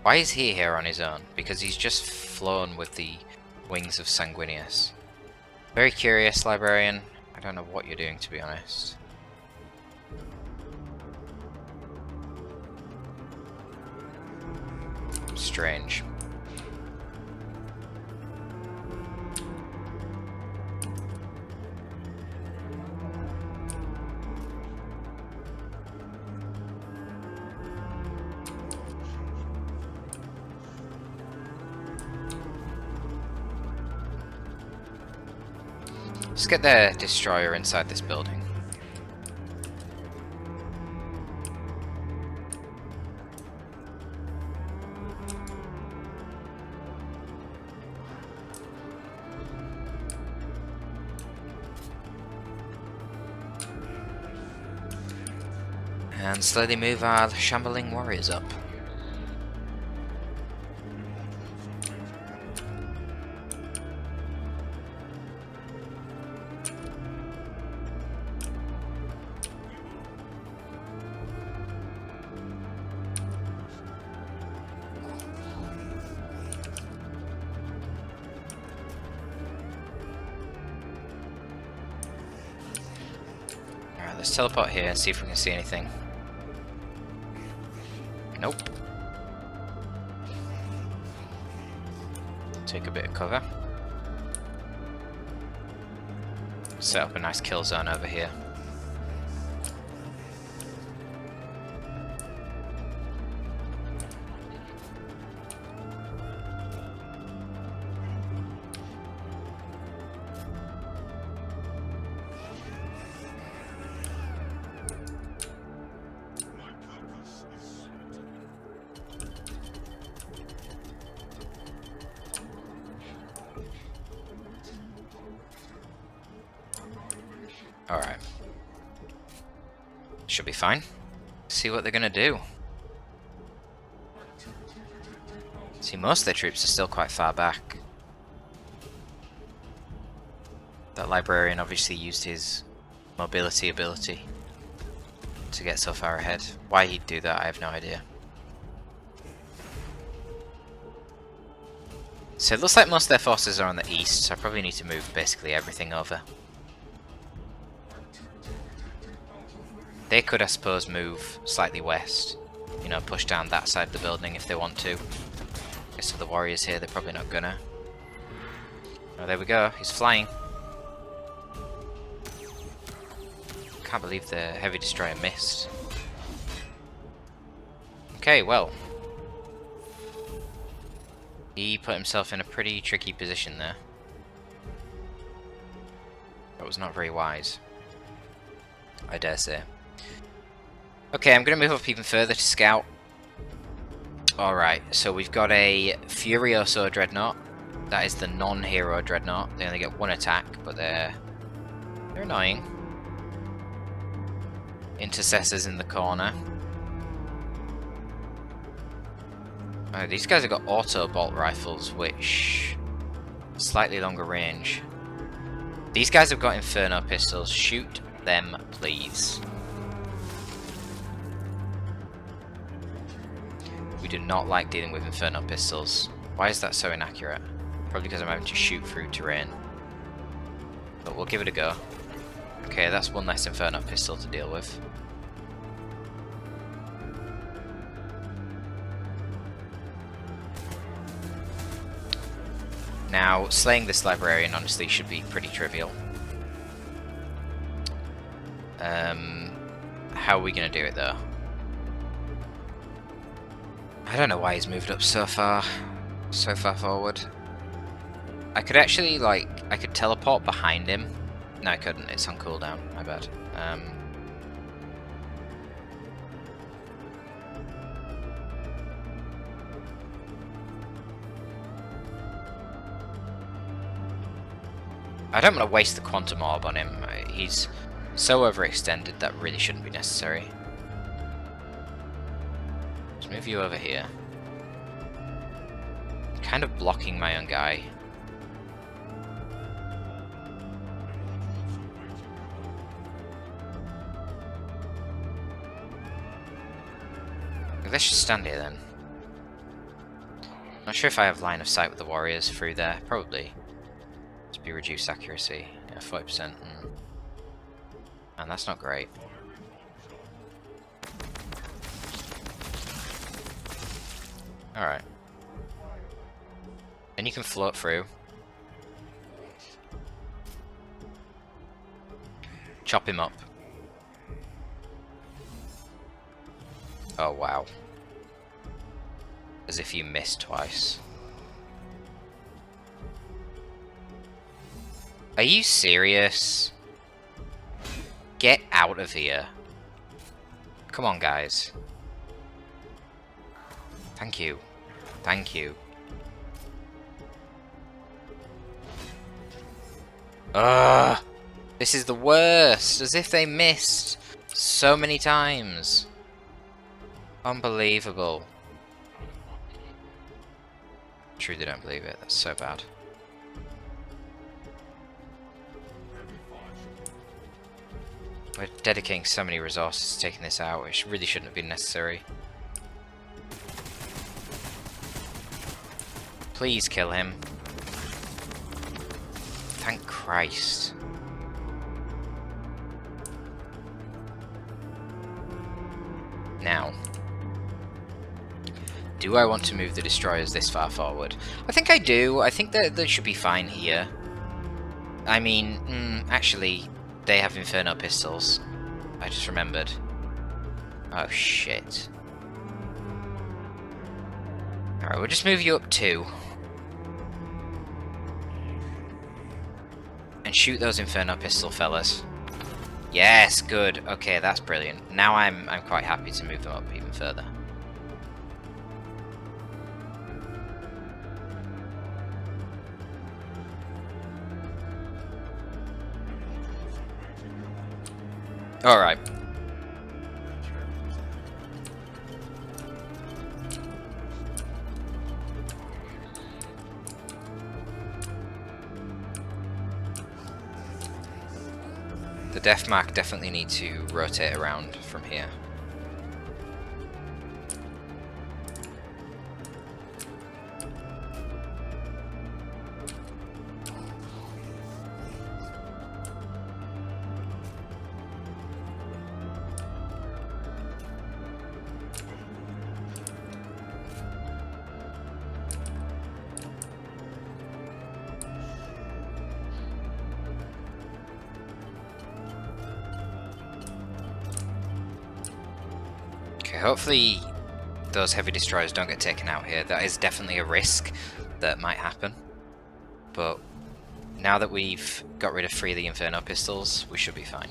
Why is he here on his own? Because he's just flown with the wings of Sanguinius. Very curious, librarian. I don't know what you're doing, to be honest. Strange. Let's get the destroyer inside this building. And slowly move our shambling warriors up. Alright, let's teleport here and see if we can see anything. Nope. Take a bit of cover. Set up a nice kill zone over here. Alright. Should be fine. See what they're gonna do. See, most of their troops are still quite far back. That librarian obviously used his mobility ability to get so far ahead. Why he'd do that, I have no idea. So it looks like most of their forces are on the east, so I probably need to move basically everything over. They could, I suppose, move slightly west. You know, push down that side of the building if they want to. Okay, so the warriors here, they're probably not gonna. Oh, there we go, he's flying. Can't believe the heavy destroyer missed. Okay, well. He put himself in a pretty tricky position there. That was not very wise, I dare say. Okay, I'm going to move up even further to scout. Alright, so we've got a Furioso Dreadnought. That is the non-hero Dreadnought. They only get one attack, but they're annoying. Intercessors in the corner. These guys have got auto bolt rifles, which slightly longer range. These guys have got inferno pistols. Shoot them, please. We do not like dealing with inferno pistols. Why is that so inaccurate? Probably because I'm having to shoot through terrain. But we'll give it a go. Okay, that's one less inferno pistol to deal with. Now, slaying this librarian honestly should be pretty trivial. How are we going to do it though? I don't know why he's moved up so far forward. I could actually, like, I could teleport behind him. No, I couldn't. It's on cooldown. My bad. I don't want to waste the quantum orb on him. He's so overextended that really shouldn't be necessary. Let's move you over here. Kind of blocking my own guy. Let's just stand here then. Not sure if I have line of sight with the warriors through there. Probably. To be reduced accuracy. Yeah, 40%. And that's not great. Alright. Then you can float through. Chop him up. Oh wow. As if you missed twice. Are you serious? Get out of here. Come on, guys. Thank you. Thank you. Ugh! This is the worst! As if they missed so many times. Unbelievable. Truly don't believe it. That's so bad. We're dedicating so many resources to taking this out, which really shouldn't have been necessary. Please kill him. Thank Christ. Now, do I want to move the destroyers this far forward? I think I do. I think that they should be fine here. I mean, actually, they have inferno pistols. I just remembered. Oh shit. Alright, we'll just move you up 2. And shoot those inferno pistol fellas. Yes, good. Okay, that's brilliant. Now I'm quite happy to move them up even further. Alright. The death mark definitely need to rotate around from here. Hopefully those heavy destroyers don't get taken out here. That is definitely a risk that might happen. But now that we've got rid of 3 of the Inferno pistols, we should be fine.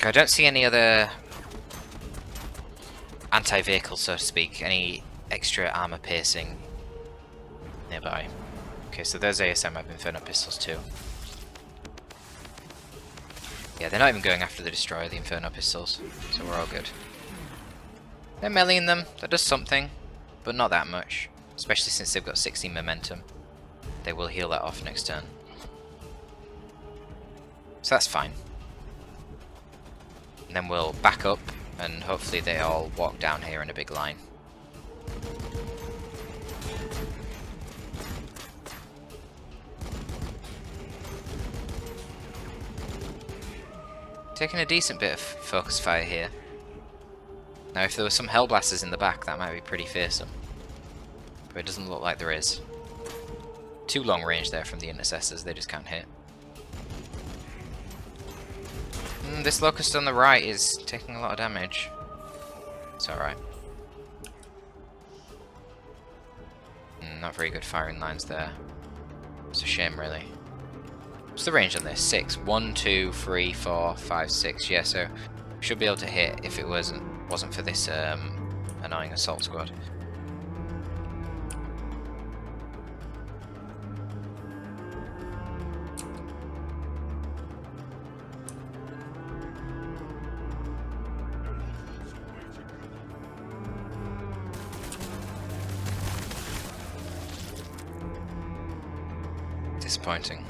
I don't see any other anti-vehicle, so to speak, any extra armor piercing nearby. Okay, so there's ASM have Inferno pistols too. Yeah, they're not even going after the destroyer, the Inferno pistols, so we're all good. They're meleeing them, that does something, but not that much. Especially since they've got 16 momentum. They will heal that off next turn. So that's fine. And then we'll back up, and hopefully they all walk down here in a big line. Taking a decent bit of focus fire here. Now if there were some Hellblasters in the back, that might be pretty fearsome. But it doesn't look like there is. Too long range there from the Intercessors, they just can't hit. This Locust on the right is taking a lot of damage. It's alright. Not very good firing lines there. It's a shame, really. What's the range on this? 6. 1, 2, 3, 4, 5, 6. Yeah, so we should be able to hit if it wasn't for this annoying assault squad. Disappointing.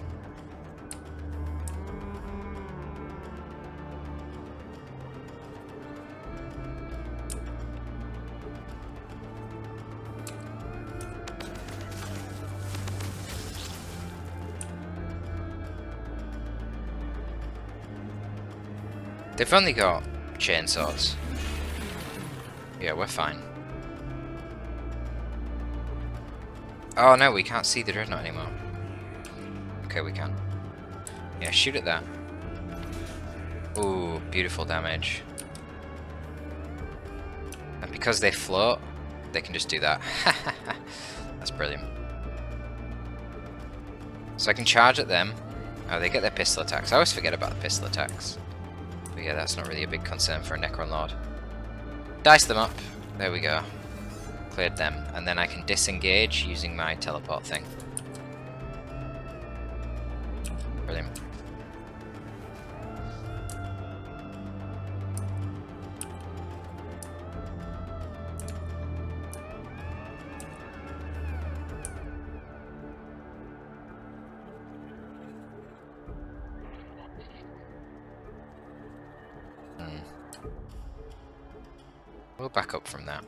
They've only got chainswords. Yeah, we're fine. Oh no, we can't see the Dreadnought anymore. Okay, we can. Yeah, shoot at that. Ooh, beautiful damage. And because they float, they can just do that. That's brilliant. So I can charge at them. Oh, they get their pistol attacks. I always forget about the pistol attacks. But yeah, that's not really a big concern for a Necron Lord. Dice them up. There we go. Cleared them. And then I can disengage using my teleport thing. Brilliant. We'll back up from that.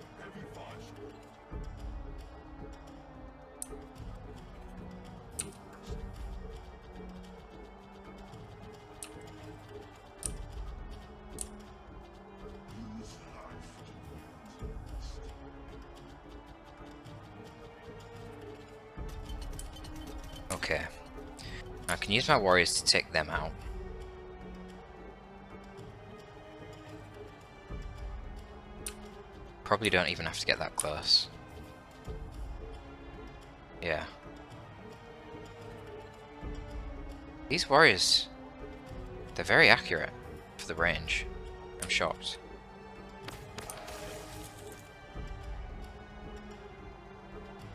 Okay. I can use my warriors to take them out. Probably don't even have to get that close. Yeah. These warriors, they're very accurate for the range. I'm shocked.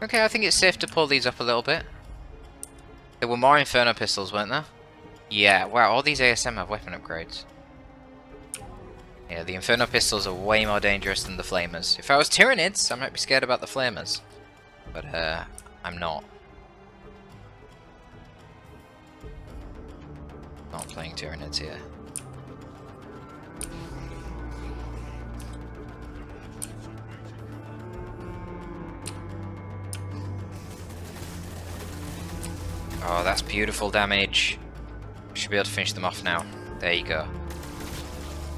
Okay, I think it's safe to pull these up a little bit. There were more Inferno pistols, weren't there? Yeah, wow, all these ASM have weapon upgrades. Yeah, the Inferno pistols are way more dangerous than the flamers. If I was Tyranids, I might be scared about the flamers. But, I'm not. Not playing Tyranids here. Oh, that's beautiful damage. Should be able to finish them off now. There you go.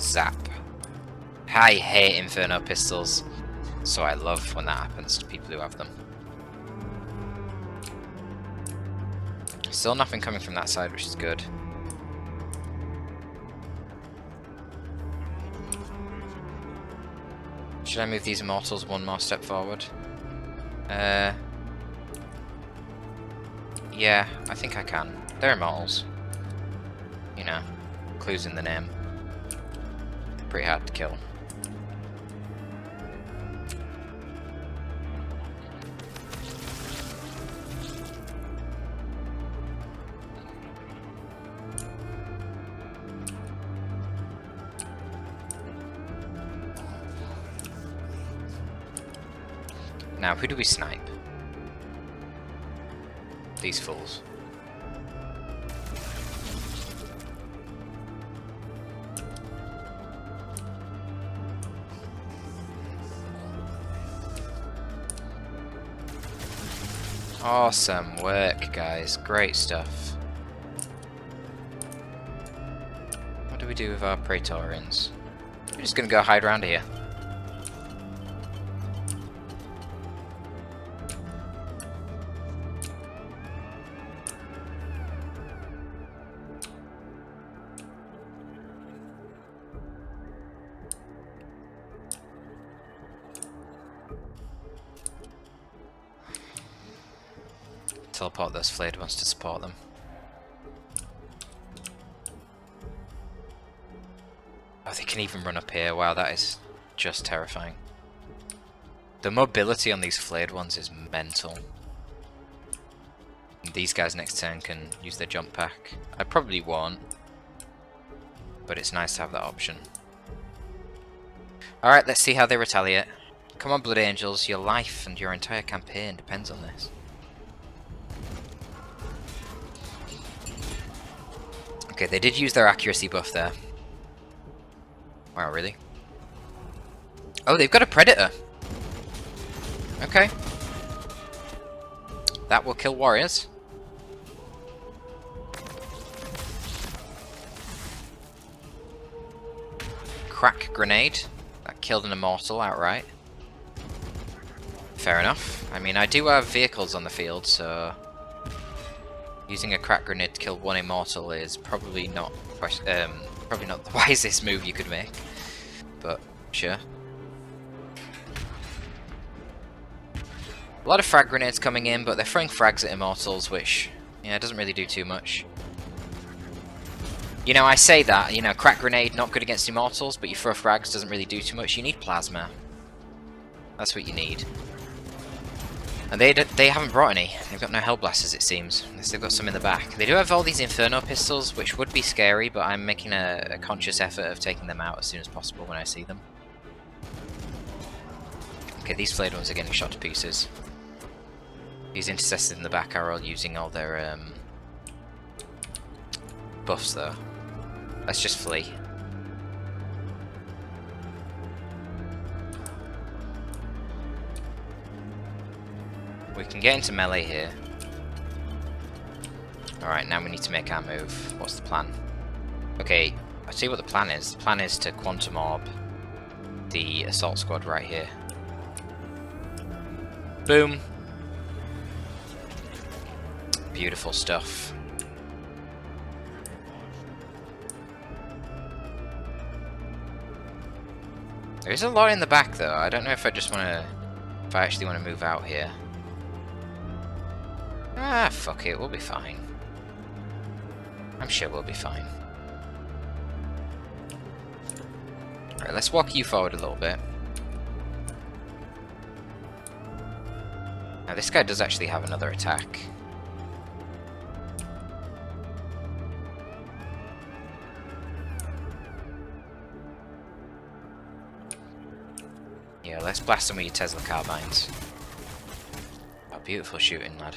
Zap. I hate Inferno pistols, so I love when that happens to people who have them. Still nothing coming from that side, which is good. Should I move these immortals one more step forward? Yeah, I think I can. They're immortals. You know, clues in the name. Pretty hard to kill. Now, who do we snipe? These fools. Awesome work, guys. Great stuff. What do we do with our Praetorians? We're just gonna go hide around here. Teleport those flayed ones to support them. Oh, they can even run up here. Wow, that is just terrifying. The mobility on these flayed ones is mental. These guys next turn can use their jump pack. I probably won't, but it's nice to have that option. Alright, let's see how they retaliate. Come on, Blood Angels, your life and your entire campaign depends on this. Okay, they did use their accuracy buff there. Wow, really? Oh, they've got a Predator! Okay. That will kill warriors. Crack grenade. That killed an immortal outright. Fair enough. I mean, I do have vehicles on the field, so using a crack grenade to kill one immortal is probably not the wisest move you could make. But sure. A lot of frag grenades coming in, but they're throwing frags at immortals, which, yeah, doesn't really do too much. You know, I say that, you know, crack grenade, not good against immortals, but you throw frags, doesn't really do too much. You need plasma. That's what you need. And they haven't brought any. They've got no Hellblasters, it seems. Unless they've got some in the back. They do have all these Inferno pistols, which would be scary, but I'm making a conscious effort of taking them out as soon as possible when I see them. Okay, these flayed ones are getting shot to pieces. These intercessors in the back are all using all their buffs, though. Let's just flee. We can get into melee here. Alright, now we need to make our move. What's the plan? Okay, I'll tell you what the plan is. The plan is to Quantum Orb the assault squad right here. Boom! Beautiful stuff. There is a lot in the back, though. I don't know if I just want to... if I actually want to move out here. Ah, fuck it. We'll be fine. I'm sure we'll be fine. Alright, let's walk you forward a little bit. Now, this guy does actually have another attack. Yeah, let's blast them with your Tesla carbines. Oh, beautiful shooting, lad.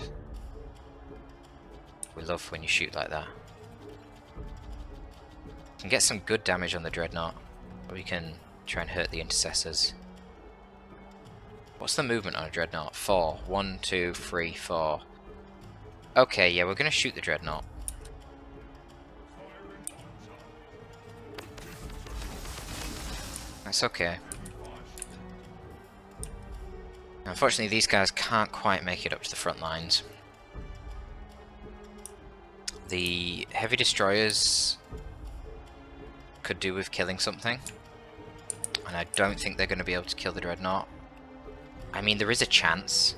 We love when you shoot like that. You can get some good damage on the Dreadnought, or we can try and hurt the intercessors. What's the movement on a Dreadnought? 4. 1, 2, 3, 4. Okay, yeah, we're gonna shoot the Dreadnought. That's okay. Unfortunately, these guys can't quite make it up to the front lines. The heavy destroyers could do with killing something, and I don't think they're going to be able to kill the Dreadnought. I mean, there is a chance.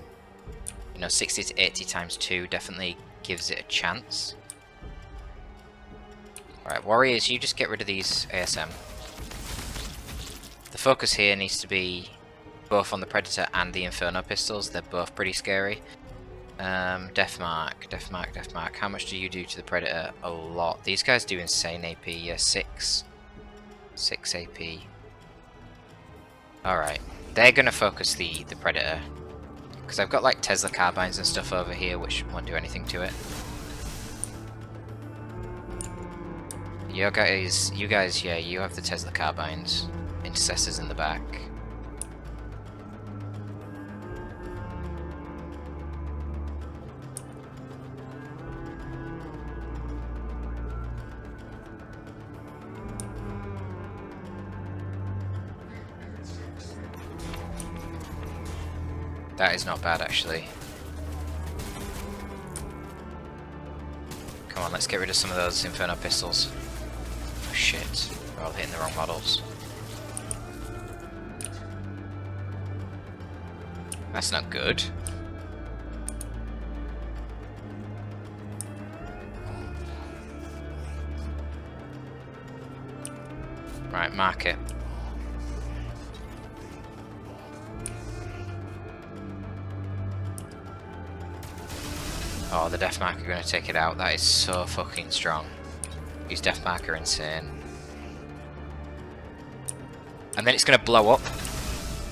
You know, 60 to 80 times 2 definitely gives it a chance. Alright, warriors, you just get rid of these ASM. The focus here needs to be both on the Predator and the Inferno pistols. They're both pretty scary. Deathmark. How much do you do to the Predator? A lot. These guys do insane AP. Yeah, 6 AP. Alright. They're gonna focus the Predator. Because I've got like Tesla carbines and stuff over here which won't do anything to it. You guys, yeah, you have the Tesla carbines. Intercessors in the back. That is not bad, actually. Come on, let's get rid of some of those Inferno pistols. Oh shit, we're all hitting the wrong models. That's not good. Right, mark it. Oh, the Deathmark are going to take it out. That is so fucking strong. These Deathmark are insane. And then it's going to blow up.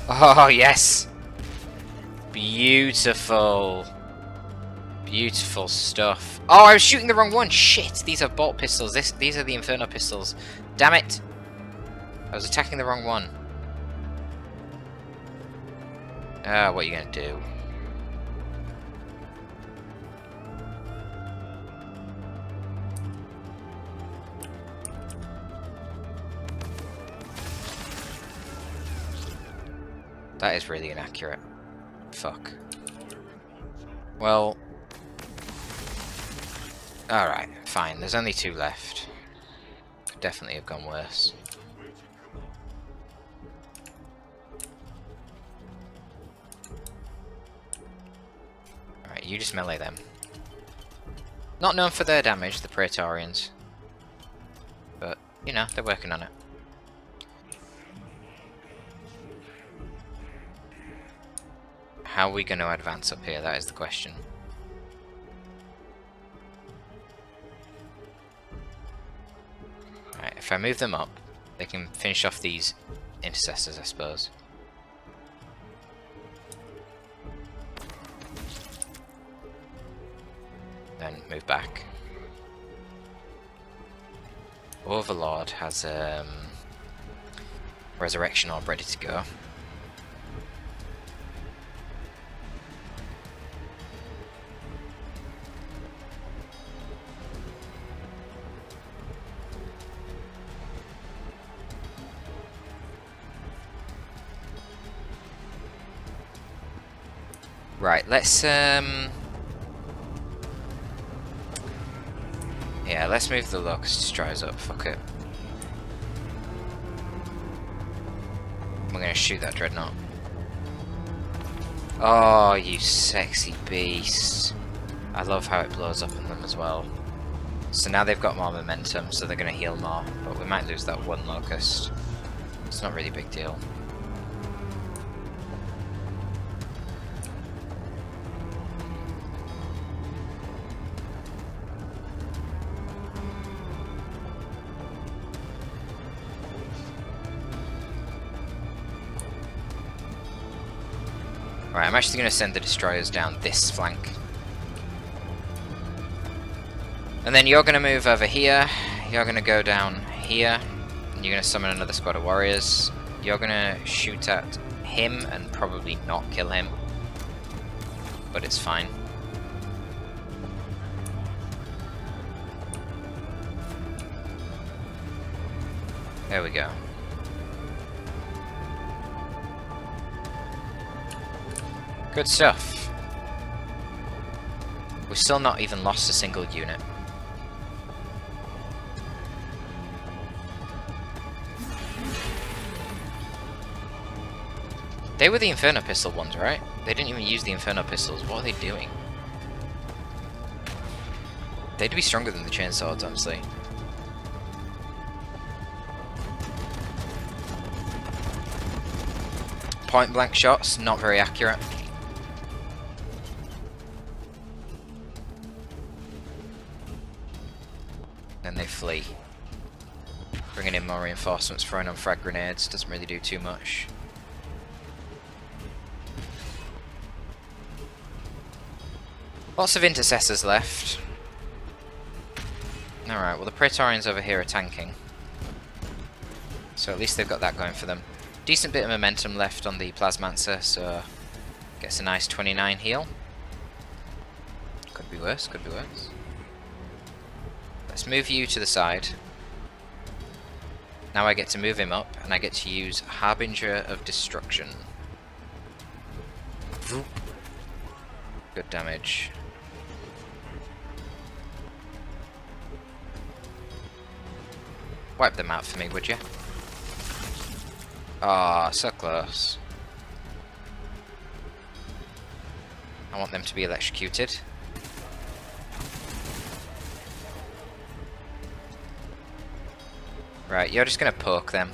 Oh, yes! Beautiful. Beautiful stuff. Oh, I was shooting the wrong one. Shit, these are bolt pistols. These are the Inferno pistols. Damn it. I was attacking the wrong one. Ah, what are you going to do? That is really inaccurate. Fuck. Well... Alright, fine. There's only 2 left. Could definitely have gone worse. Alright, you just melee them. Not known for their damage, the Praetorians. But, you know, they're working on it. How are we going to advance up here? That is the question. Right, if I move them up, they can finish off these intercessors, I suppose. Then move back. Overlord has resurrection orb ready to go. Right, let's yeah, let's move the Locust Destroyers up, fuck it. We're gonna shoot that Dreadnought. Oh, you sexy beast. I love how it blows up on them as well. So now they've got more momentum, so they're gonna heal more, but we might lose that one Locust. It's not really a big deal. Right, I'm actually going to send the destroyers down this flank. And then you're going to move over here. You're going to go down here. And you're going to summon another squad of warriors. You're going to shoot at him and probably not kill him. But it's fine. There we go. Good stuff. We've still not even lost a single unit. They were the Inferno Pistol ones, right? They didn't even use the Inferno Pistols. What are they doing? They'd be stronger than the Chainswords, honestly. Point blank shots, not very accurate. Then they flee. Bringing in more reinforcements, throwing on frag grenades, doesn't really do too much. Lots of intercessors left. Alright, well the Praetorians over here are tanking. So at least they've got that going for them. Decent bit of momentum left on the Plasmancer, so gets a nice 29 heal. Could be worse, could be worse. Let's move you to the side. Now I get to move him up, and I get to use Harbinger of Destruction. Good damage. Wipe them out for me, would you? Ah, so close. I want them to be electrocuted. Right, you're just going to poke them.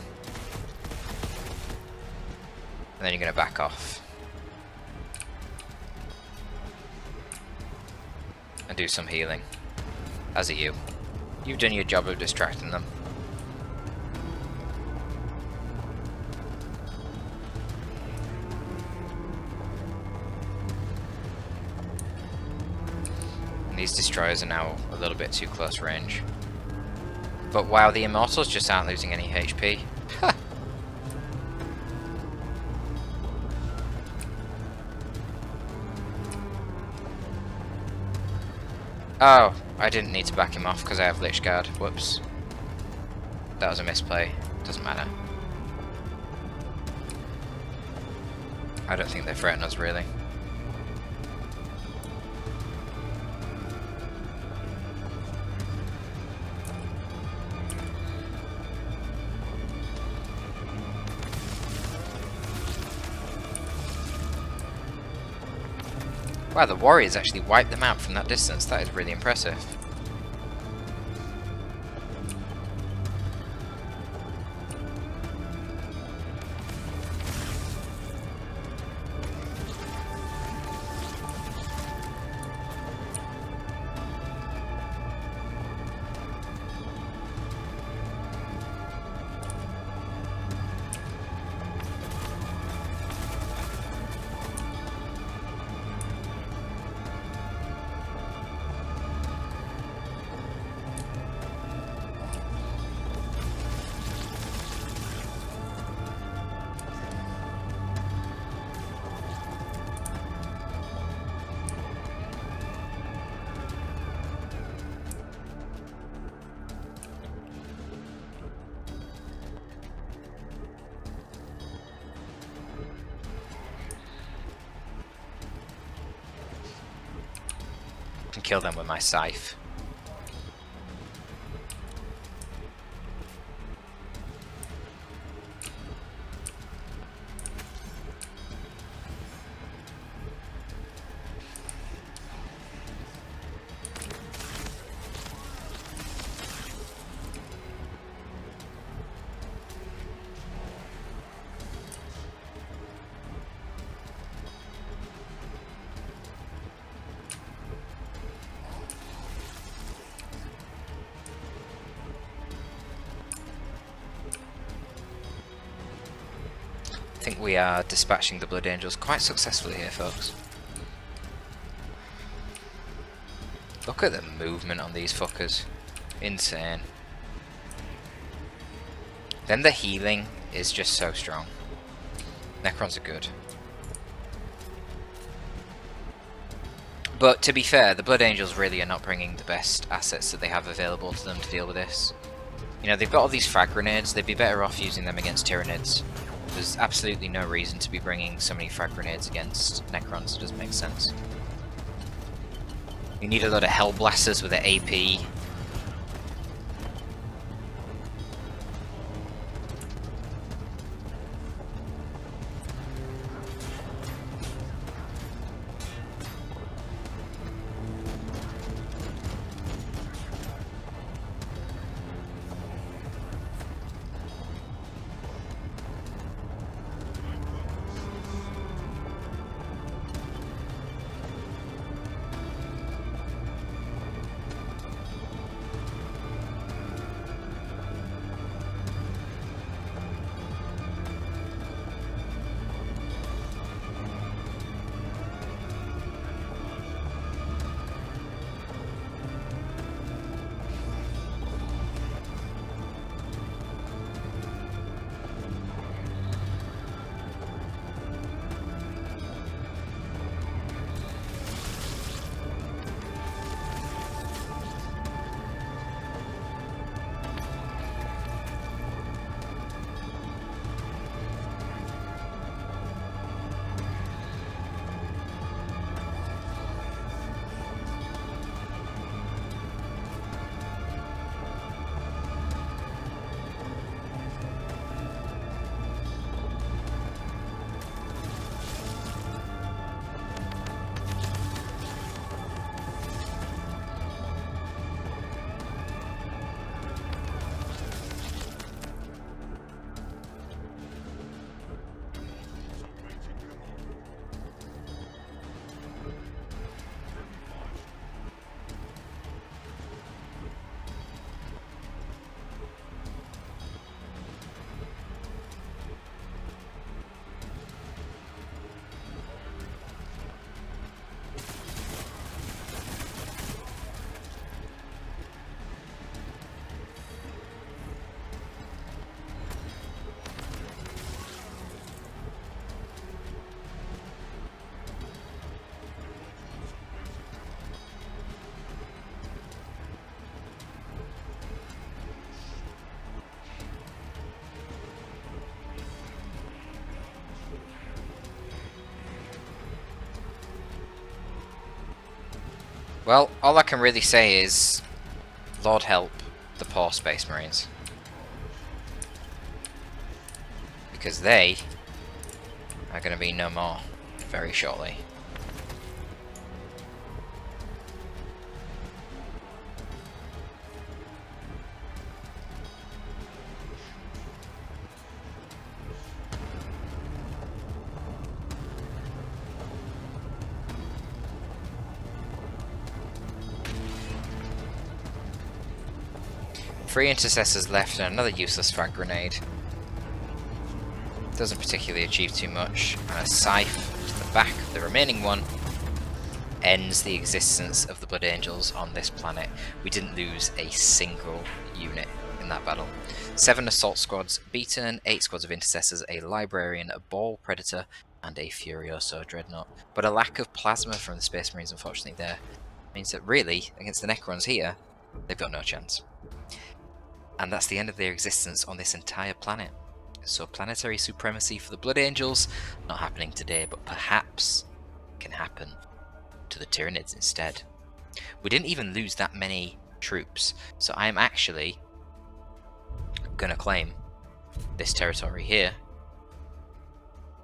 And then you're going to back off. And do some healing. As are you. You've done your job of distracting them. And these destroyers are now a little bit too close range. But wow, the Immortals just aren't losing any HP. Oh, I didn't need to back him off because I have Lich Guard. Whoops. That was a misplay. Doesn't matter. I don't think they threaten us really. Wow, the warriors actually wiped them out from that distance. That is really impressive. Can kill them with my scythe. think we are dispatching the Blood Angels quite successfully here, folks. Look at the movement on these fuckers. Insane. Then the healing is just so strong. Necrons are good. But to be fair, the Blood Angels really are not bringing the best assets that they have available to them to deal with this. You know, they've got all these frag grenades, they'd be better off using them against tyranids. There's absolutely no reason to be bringing so many frag grenades against Necrons, it doesn't make sense. You need a lot of Hell Blasters with an AP. Well, all I can really say is, Lord help the poor Space Marines. Because they are going to be no more very shortly. Three intercessors left and another useless frag grenade. Doesn't particularly achieve too much. And a scythe to the back of the remaining one ends the existence of the Blood Angels on this planet. We didn't lose a single unit in that battle. 7 assault squads beaten, 8 squads of intercessors, a librarian, a ball predator, and a furioso dreadnought. But a lack of plasma from the Space Marines, unfortunately, there means that really, against the Necrons here, they've got no chance. And that's the end of their existence on this entire planet. So planetary supremacy for the Blood Angels, not happening today, but perhaps can happen to the Tyranids instead. We didn't even lose that many troops, so I'm actually gonna claim this territory here,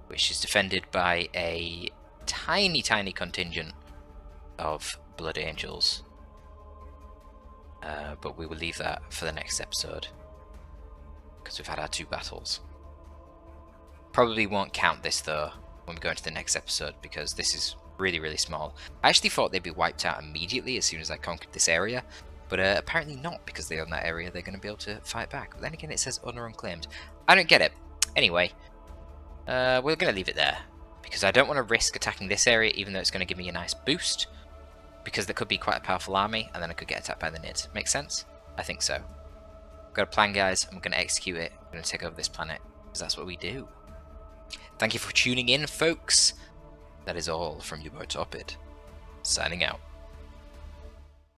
which is defended by a tiny contingent of Blood Angels. But we will leave that for the next episode, because we've had our 2 battles. Probably won't count this though when we go into the next episode, because this is really small. I actually thought they'd be wiped out immediately as soon as I conquered this area, but apparently not, because they own that area. They're going to be able to fight back. But then again, it says owner unclaimed. I don't get it. Anyway, We're going to leave it there, because I don't want to risk attacking this area, even though it's going to give me a nice boost, because there could be quite a powerful army, and then I could get attacked by the Nids. Make sense? I think so. Got a plan, guys. I'm going to execute it. I'm going to take over this planet, because that's what we do. Thank you for tuning in, folks. That is all from your boy Torpid. Signing out.